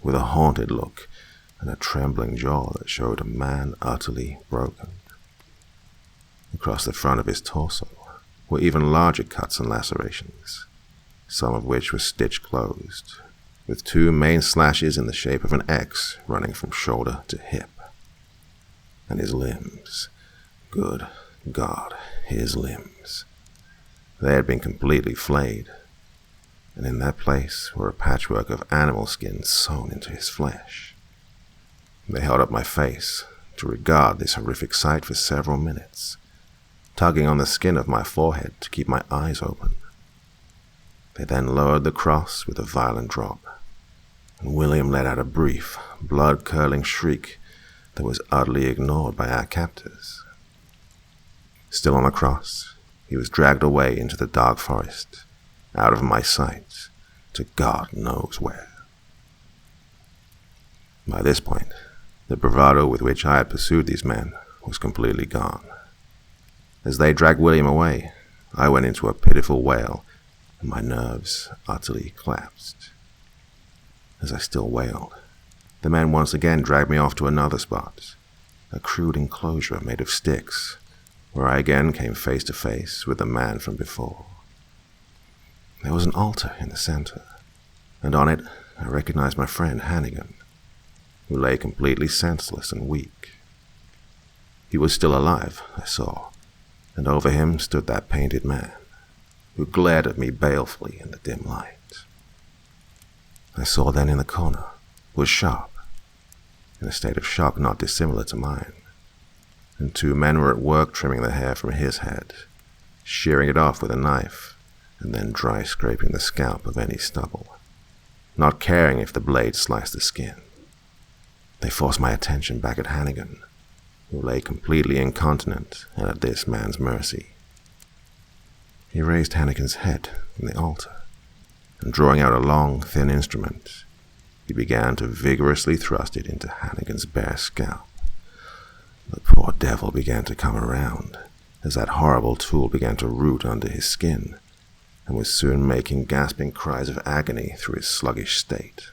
with a haunted look and a trembling jaw that showed a man utterly broken. Across the front of his torso were even larger cuts and lacerations, some of which were stitched closed, with two main slashes in the shape of an X running from shoulder to hip. And his limbs, good God, his limbs. They had been completely flayed, and in that place were a patchwork of animal skins sewn into his flesh. They held up my face to regard this horrific sight for several minutes, tugging on the skin of my forehead to keep my eyes open. They then lowered the cross with a violent drop, and William let out a brief, blood-curdling shriek that was utterly ignored by our captors. Still on the cross, he was dragged away into the dark forest, out of my sight, to God knows where. By this point, the bravado with which I had pursued these men was completely gone. As they dragged William away, I went into a pitiful wail, and my nerves utterly collapsed. As I still wailed, the men once again dragged me off to another spot, a crude enclosure made of sticks, where I again came face to face with the man from before. There was an altar in the center, and on it I recognized my friend Hannigan, who lay completely senseless and weak. He was still alive, I saw, and over him stood that painted man, who glared at me balefully in the dim light. I saw then in the corner was Sharp, in a state of shock not dissimilar to mine, and two men were at work trimming the hair from his head, shearing it off with a knife, and then dry scraping the scalp of any stubble, not caring if the blade sliced the skin. They forced my attention back at Hannigan, who lay completely incontinent and at this man's mercy. He raised Hannigan's head from the altar, and drawing out a long, thin instrument, he began to vigorously thrust it into Hannigan's bare scalp. The poor devil began to come around, as that horrible tool began to root under his skin, and was soon making gasping cries of agony through his sluggish state.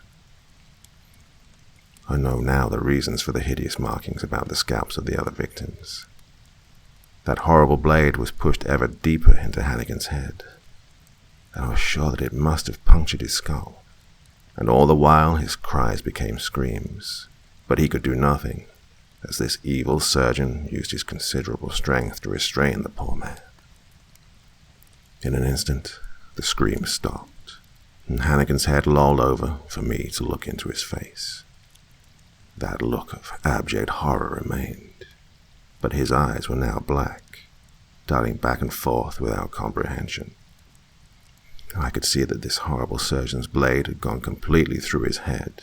I know now the reasons for the hideous markings about the scalps of the other victims. That horrible blade was pushed ever deeper into Hannigan's head, and I was sure that it must have punctured his skull, and all the while his cries became screams, but he could do nothing, as this evil surgeon used his considerable strength to restrain the poor man. In an instant, the screams stopped, and Hannigan's head lolled over for me to look into his face. That look of abject horror remained, but his eyes were now black, darting back and forth without comprehension. I could see that this horrible surgeon's blade had gone completely through his head,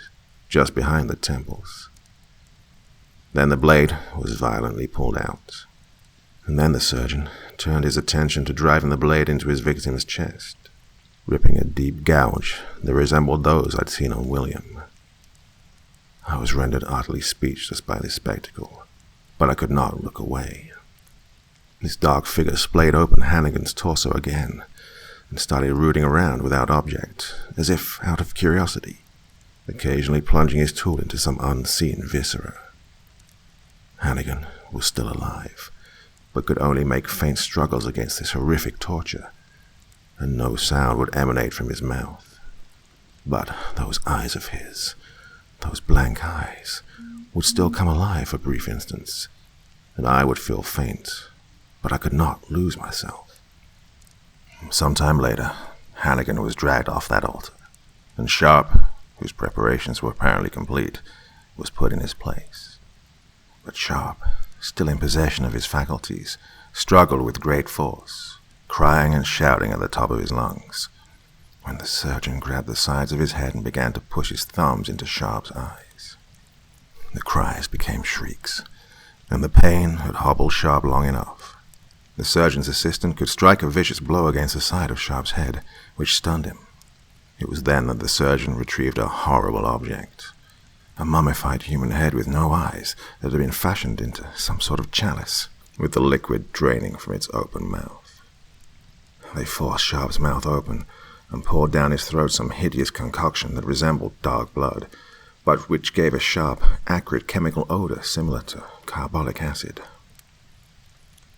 just behind the temples. Then the blade was violently pulled out, and then the surgeon turned his attention to driving the blade into his victim's chest. ripping a deep gouge that resembled those I'd seen on William. I was rendered utterly speechless by this spectacle, but I could not look away. This dark figure splayed open Hannigan's torso again and started rooting around without object, as if out of curiosity, occasionally plunging his tool into some unseen viscera. Hannigan was still alive, but could only make faint struggles against this horrific torture, and no sound would emanate from his mouth. But those eyes of his, those blank eyes, would still come alive for brief instants, and I would feel faint, but I could not lose myself. Some time later, Hannigan was dragged off that altar, and Sharp, whose preparations were apparently complete, was put in his place. But Sharp, still in possession of his faculties, struggled with great force, crying and shouting at the top of his lungs, when the surgeon grabbed the sides of his head and began to push his thumbs into Sharp's eyes. The cries became shrieks, and the pain had hobbled Sharp long enough. The surgeon's assistant could strike a vicious blow against the side of Sharp's head, which stunned him. It was then that the surgeon retrieved a horrible object, a mummified human head with no eyes that had been fashioned into some sort of chalice, with the liquid draining from its open mouth. They forced Sharp's mouth open and poured down his throat some hideous concoction that resembled dark blood, but which gave a sharp, acrid chemical odor similar to carbolic acid.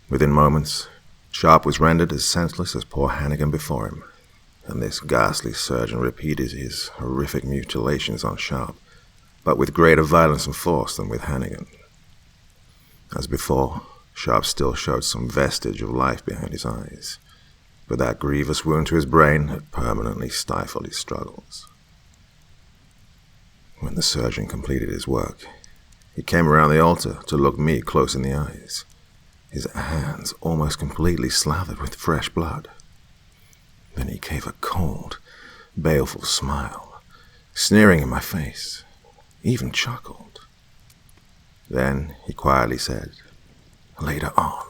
Within moments, Sharp was rendered as senseless as poor Hannigan before him, and this ghastly surgeon repeated his horrific mutilations on Sharp, but with greater violence and force than with Hannigan. As before, Sharp still showed some vestige of life behind his eyes, but that grievous wound to his brain had permanently stifled his struggles. When the surgeon completed his work, he came around the altar to look me close in the eyes, his hands almost completely slathered with fresh blood. Then he gave a cold, baleful smile, sneering in my face, even chuckled. Then he quietly said, "Later on,"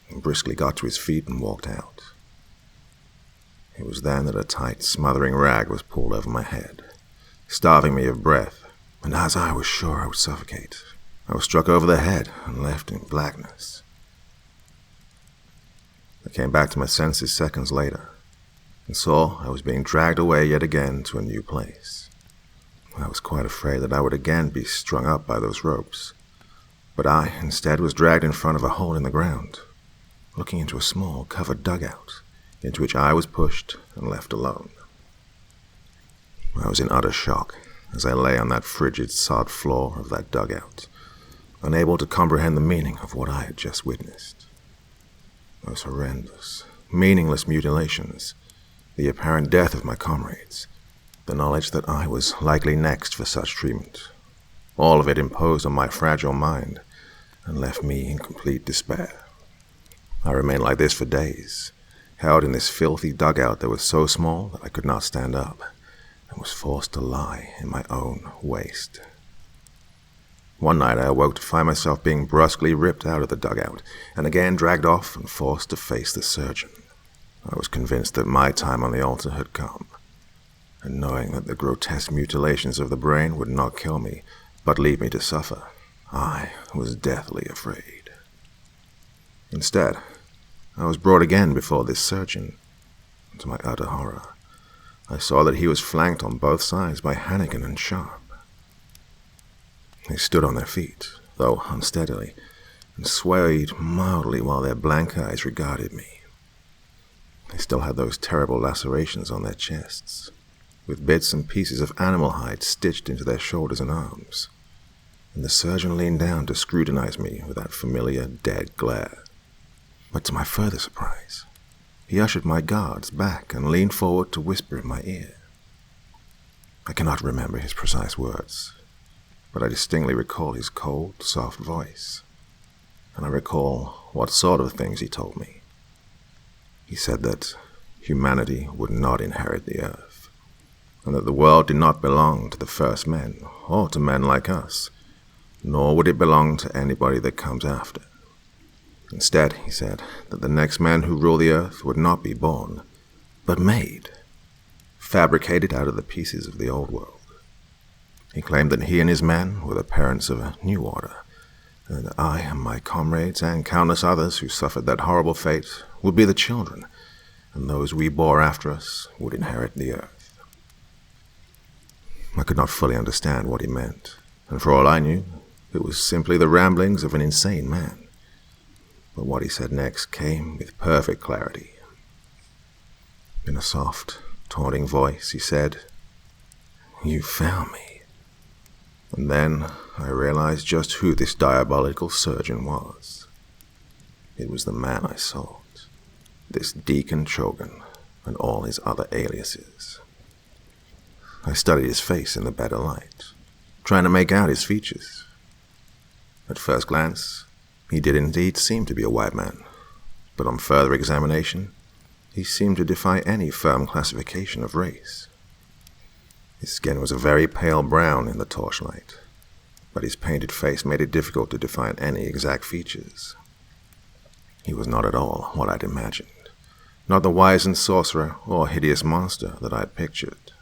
and briskly got to his feet and walked out. It was then that a tight, smothering rag was pulled over my head, starving me of breath, and as I was sure I would suffocate, I was struck over the head and left in blackness. I came back to my senses seconds later, and saw I was being dragged away yet again to a new place. I was quite afraid that I would again be strung up by those ropes, but I, instead, was dragged in front of a hole in the ground, looking into a small, covered dugout, into which I was pushed and left alone. I was in utter shock as I lay on that frigid sod floor of that dugout, unable to comprehend the meaning of what I had just witnessed. Those horrendous, meaningless mutilations, the apparent death of my comrades, the knowledge that I was likely next for such treatment, all of it imposed on my fragile mind and left me in complete despair. I remained like this for days, held in this filthy dugout that was so small that I could not stand up, and was forced to lie in my own waste. One night I awoke to find myself being brusquely ripped out of the dugout, and again dragged off and forced to face the surgeon. I was convinced that my time on the altar had come, and knowing that the grotesque mutilations of the brain would not kill me, but leave me to suffer, I was deathly afraid. Instead, I was brought again before this surgeon, and to my utter horror, I saw that he was flanked on both sides by Hannigan and Sharp. They stood on their feet, though unsteadily, and swayed mildly while their blank eyes regarded me. They still had those terrible lacerations on their chests, with bits and pieces of animal hide stitched into their shoulders and arms, and the surgeon leaned down to scrutinize me with that familiar dead glare. But to my further surprise, he ushered my guards back and leaned forward to whisper in my ear. I cannot remember his precise words, but I distinctly recall his cold, soft voice, and I recall what sort of things he told me. He said that humanity would not inherit the earth, and that the world did not belong to the first men, or to men like us, nor would it belong to anybody that comes after. Instead, he said that the next men who rule the earth would not be born, but made, fabricated out of the pieces of the old world. He claimed that he and his men were the parents of a new order, and that I and my comrades and countless others who suffered that horrible fate would be the children, and those we bore after us would inherit the earth. I could not fully understand what he meant, and for all I knew, it was simply the ramblings of an insane man. But what he said next came with perfect clarity. In a soft, taunting voice, he said, "You found me." And then I realized just who this diabolical surgeon was. It was the man I sought, this Deacon Chogan, and all his other aliases. I studied his face in the better light, trying to make out his features. At first glance, he did indeed seem to be a white man, but on further examination, he seemed to defy any firm classification of race. His skin was a very pale brown in the torchlight, but his painted face made it difficult to define any exact features. He was not at all what I'd imagined, not the wizened sorcerer or hideous monster that I'd pictured.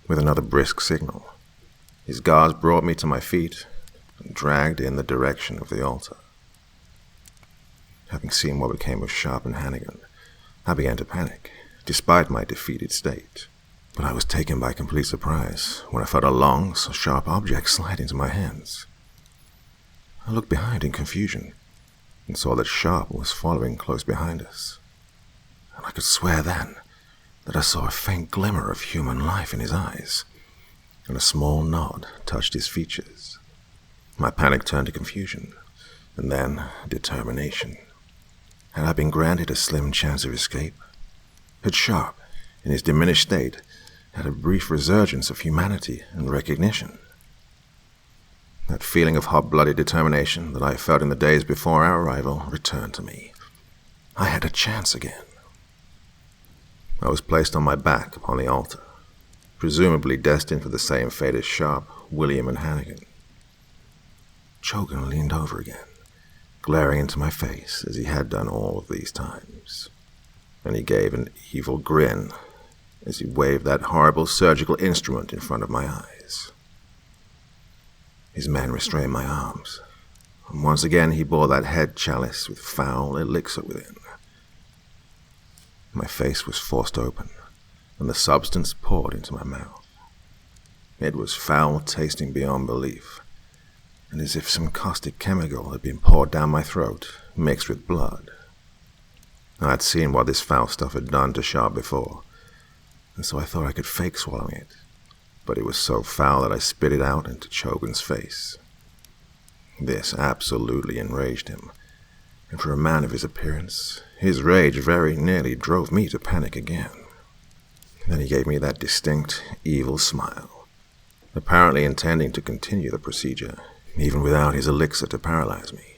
With another brisk signal, his guards brought me to my feet and dragged in the direction of the altar. Having seen what became of Sharp and Hannigan, I began to panic, despite my defeated state. But I was taken by complete surprise when I felt a long, sharp object slide into my hands. I looked behind in confusion and saw that Sharp was following close behind us. And I could swear then that I saw a faint glimmer of human life in his eyes, and a small nod touched his features. My panic turned to confusion, and then determination. Had I been granted a slim chance of escape? Had Sharp, in his diminished state, had a brief resurgence of humanity and recognition? That feeling of hot-blooded determination that I felt in the days before our arrival returned to me. I had a chance again. I was placed on my back upon the altar, presumably destined for the same fate as Sharp, William, and Hannigan. Chogan leaned over again, glaring into my face as he had done all of these times, and he gave an evil grin as he waved that horrible surgical instrument in front of my eyes. His men restrained my arms, and once again he bore that head chalice with foul elixir within. My face was forced open, and the substance poured into my mouth. It was foul-tasting beyond belief, and as if some caustic chemical had been poured down my throat, mixed with blood. I had seen what this foul stuff had done to Sharp before, and so I thought I could fake swallowing it, but it was so foul that I spit it out into Chogan's face. This absolutely enraged him, and for a man of his appearance, his rage very nearly drove me to panic again. Then he gave me that distinct, evil smile, apparently intending to continue the procedure, even without his elixir to paralyze me.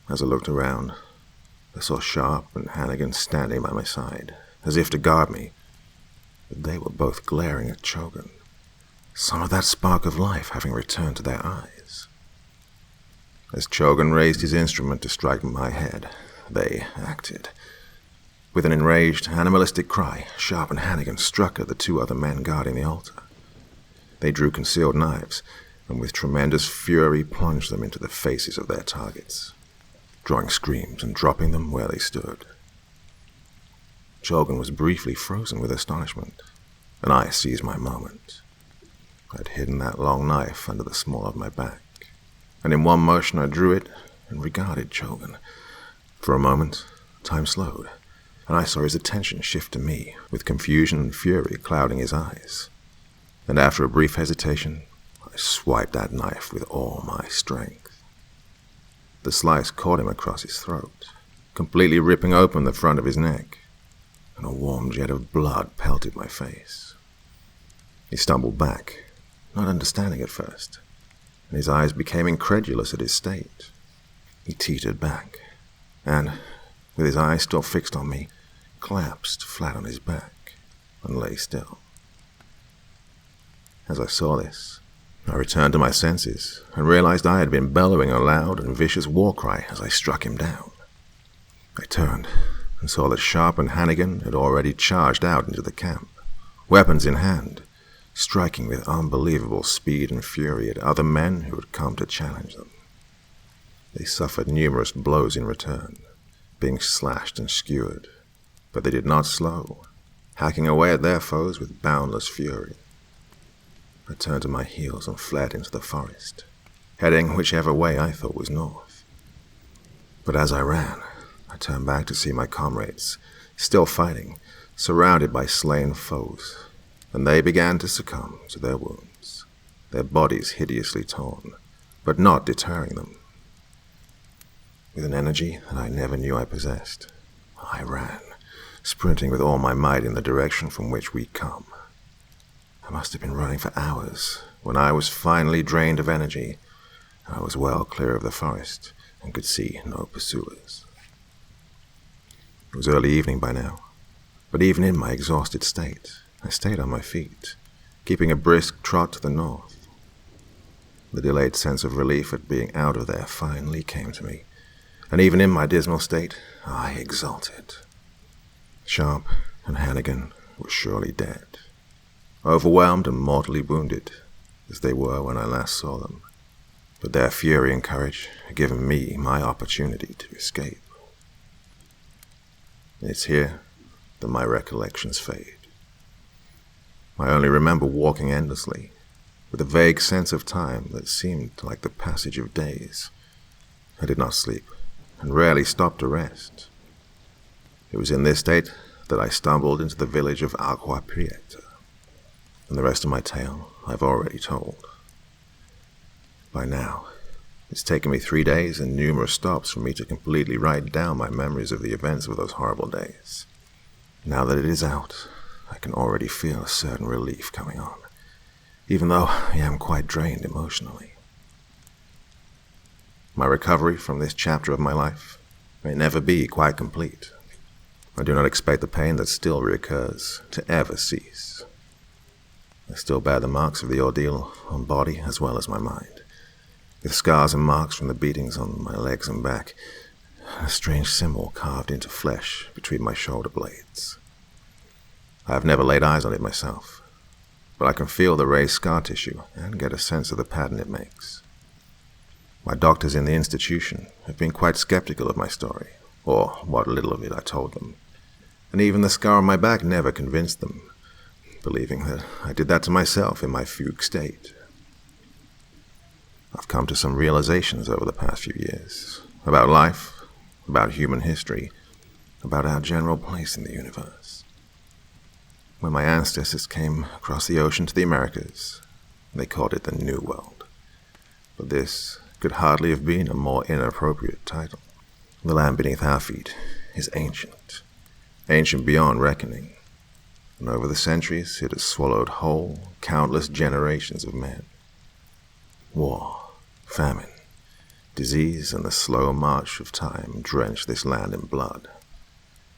As I looked around, I saw Sharp and Hannigan standing by my side, as if to guard me, but they were both glaring at Chogan, some of that spark of life having returned to their eyes. As Chogan raised his instrument to strike my head, they acted. With an enraged, animalistic cry, Sharp and Hannigan struck at the two other men guarding the altar. They drew concealed knives, and with tremendous fury plunged them into the faces of their targets, drawing screams and dropping them where they stood. Chogan was briefly frozen with astonishment, and I seized my moment. I had hidden that long knife under the small of my back, and in one motion I drew it and regarded Chogan. For a moment, time slowed, and I saw his attention shift to me, with confusion and fury clouding his eyes. And after a brief hesitation, I swiped that knife with all my strength. The slice caught him across his throat, completely ripping open the front of his neck, and a warm jet of blood pelted my face. He stumbled back, not understanding at first, and his eyes became incredulous at his state. He teetered back, and, with his eyes still fixed on me, collapsed flat on his back and lay still. As I saw this, I returned to my senses and realized I had been bellowing a loud and vicious war cry as I struck him down. I turned and saw that Sharp and Hannigan had already charged out into the camp. weapons in hand, striking with unbelievable speed and fury at other men who had come to challenge them. They suffered numerous blows in return, being slashed and skewered, but they did not slow, hacking away at their foes with boundless fury. I turned to my heels and fled into the forest, heading whichever way I thought was north. But as I ran, I turned back to see my comrades, still fighting, surrounded by slain foes, and they began to succumb to their wounds, their bodies hideously torn, but not deterring them. With an energy that I never knew I possessed, I ran, sprinting with all my might in the direction from which we'd come. I must have been running for hours when I was finally drained of energy. I was well clear of the forest and could see no pursuers. It was early evening by now, but even in my exhausted state, I stayed on my feet, keeping a brisk trot to the north. The delayed sense of relief at being out of there finally came to me, and even in my dismal state, I exulted. Sharp and Hannigan were surely dead, overwhelmed and mortally wounded, as they were when I last saw them, but their fury and courage had given me my opportunity to escape. It's here that my recollections fade. I only remember walking endlessly, with a vague sense of time that seemed like the passage of days. I did not sleep, and rarely stopped to rest. It was in this state that I stumbled into the village of Agua Prieta, and the rest of my tale I've already told. By now, it's taken me 3 days and numerous stops for me to completely write down my memories of the events of those horrible days. Now that it is out, I can already feel a certain relief coming on, even though I am quite drained emotionally. My recovery from this chapter of my life may never be quite complete. I do not expect the pain that still reoccurs to ever cease. I still bear the marks of the ordeal on body as well as my mind, with scars and marks from the beatings on my legs and back, a strange symbol carved into flesh between my shoulder blades. I have never laid eyes on it myself, but I can feel the raised scar tissue and get a sense of the pattern it makes. My doctors in the institution have been quite skeptical of my story, or what little of it I told them, and even the scar on my back never convinced them, believing that I did that to myself in my fugue state. I've come to some realizations over the past few years, about life, about human history, about our general place in the universe. When my ancestors came across the ocean to the Americas, they called it the New World. But this could hardly have been a more inappropriate title. The land beneath our feet is ancient, ancient beyond reckoning, and over the centuries it has swallowed whole, countless generations of men. War, famine, disease, and the slow march of time drenched this land in blood,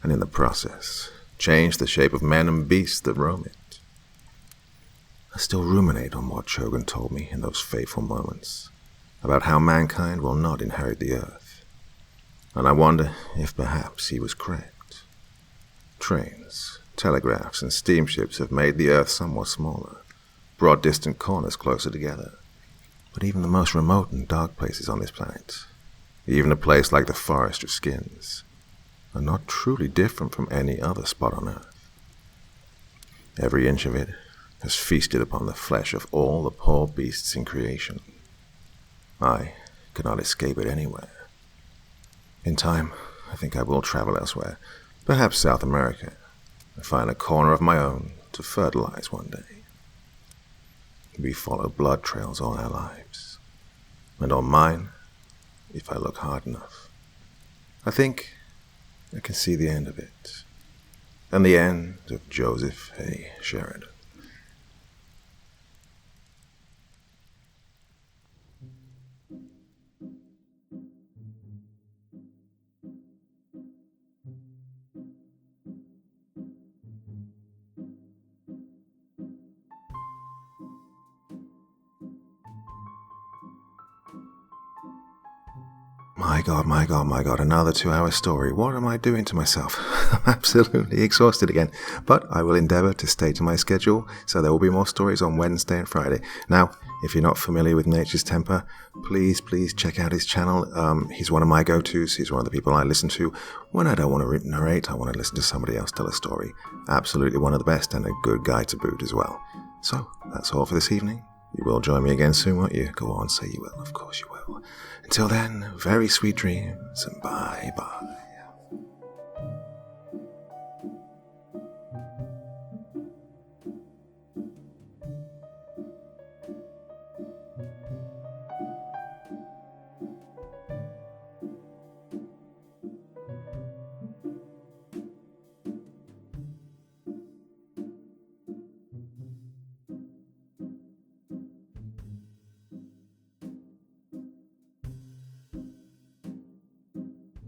and in the process changed the shape of men and beasts that roam it. I still ruminate on what Chogan told me in those fateful moments, about how mankind will not inherit the earth, and I wonder if perhaps he was correct. Trains, telegraphs, and steamships have made the earth somewhat smaller, brought distant corners closer together, but even the most remote and dark places on this planet, even a place like the Forest of Skins, are not truly different from any other spot on Earth. Every inch of it has feasted upon the flesh of all the poor beasts in creation. I could not escape it anywhere. In time, I think I will travel elsewhere, perhaps South America, and find a corner of my own to fertilize one day. We follow blood trails all our lives, and on mine, if I look hard enough, I think I can see the end of it, and the end of Joseph A. Sheridan. My God, another 2-hour story. What am I doing to myself? I'm absolutely exhausted again. But I will endeavour to stay to my schedule, so there will be more stories on Wednesday and Friday. Now, if you're not familiar with Nature's Temper, please check out his channel. He's one of my go-tos. He's one of the people I listen to when I don't want to narrate. I want to listen to somebody else tell a story. Absolutely one of the best, and a good guy to boot as well. So, that's all for this evening. You will join me again soon, won't you? Go on, say you will. Of course you will. Until then, very sweet dreams, and bye-bye.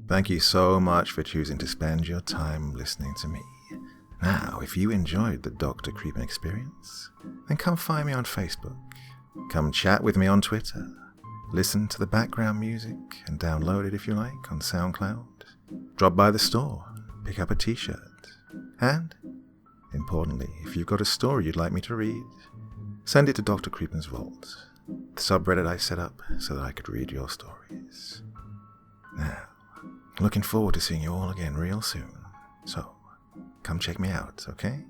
Thank you so much for choosing to spend your time listening to me. Now, if you enjoyed the Dr. Creepen experience, then come find me on Facebook. Come chat with me on Twitter. Listen to the background music and download it if you like on SoundCloud. Drop by the store, pick up a t-shirt. And, importantly, if you've got a story you'd like me to read, send it to Dr. Creepen's Vault, the subreddit I set up so that I could read your stories. Now, looking forward to seeing you all again real soon. So, come check me out, okay?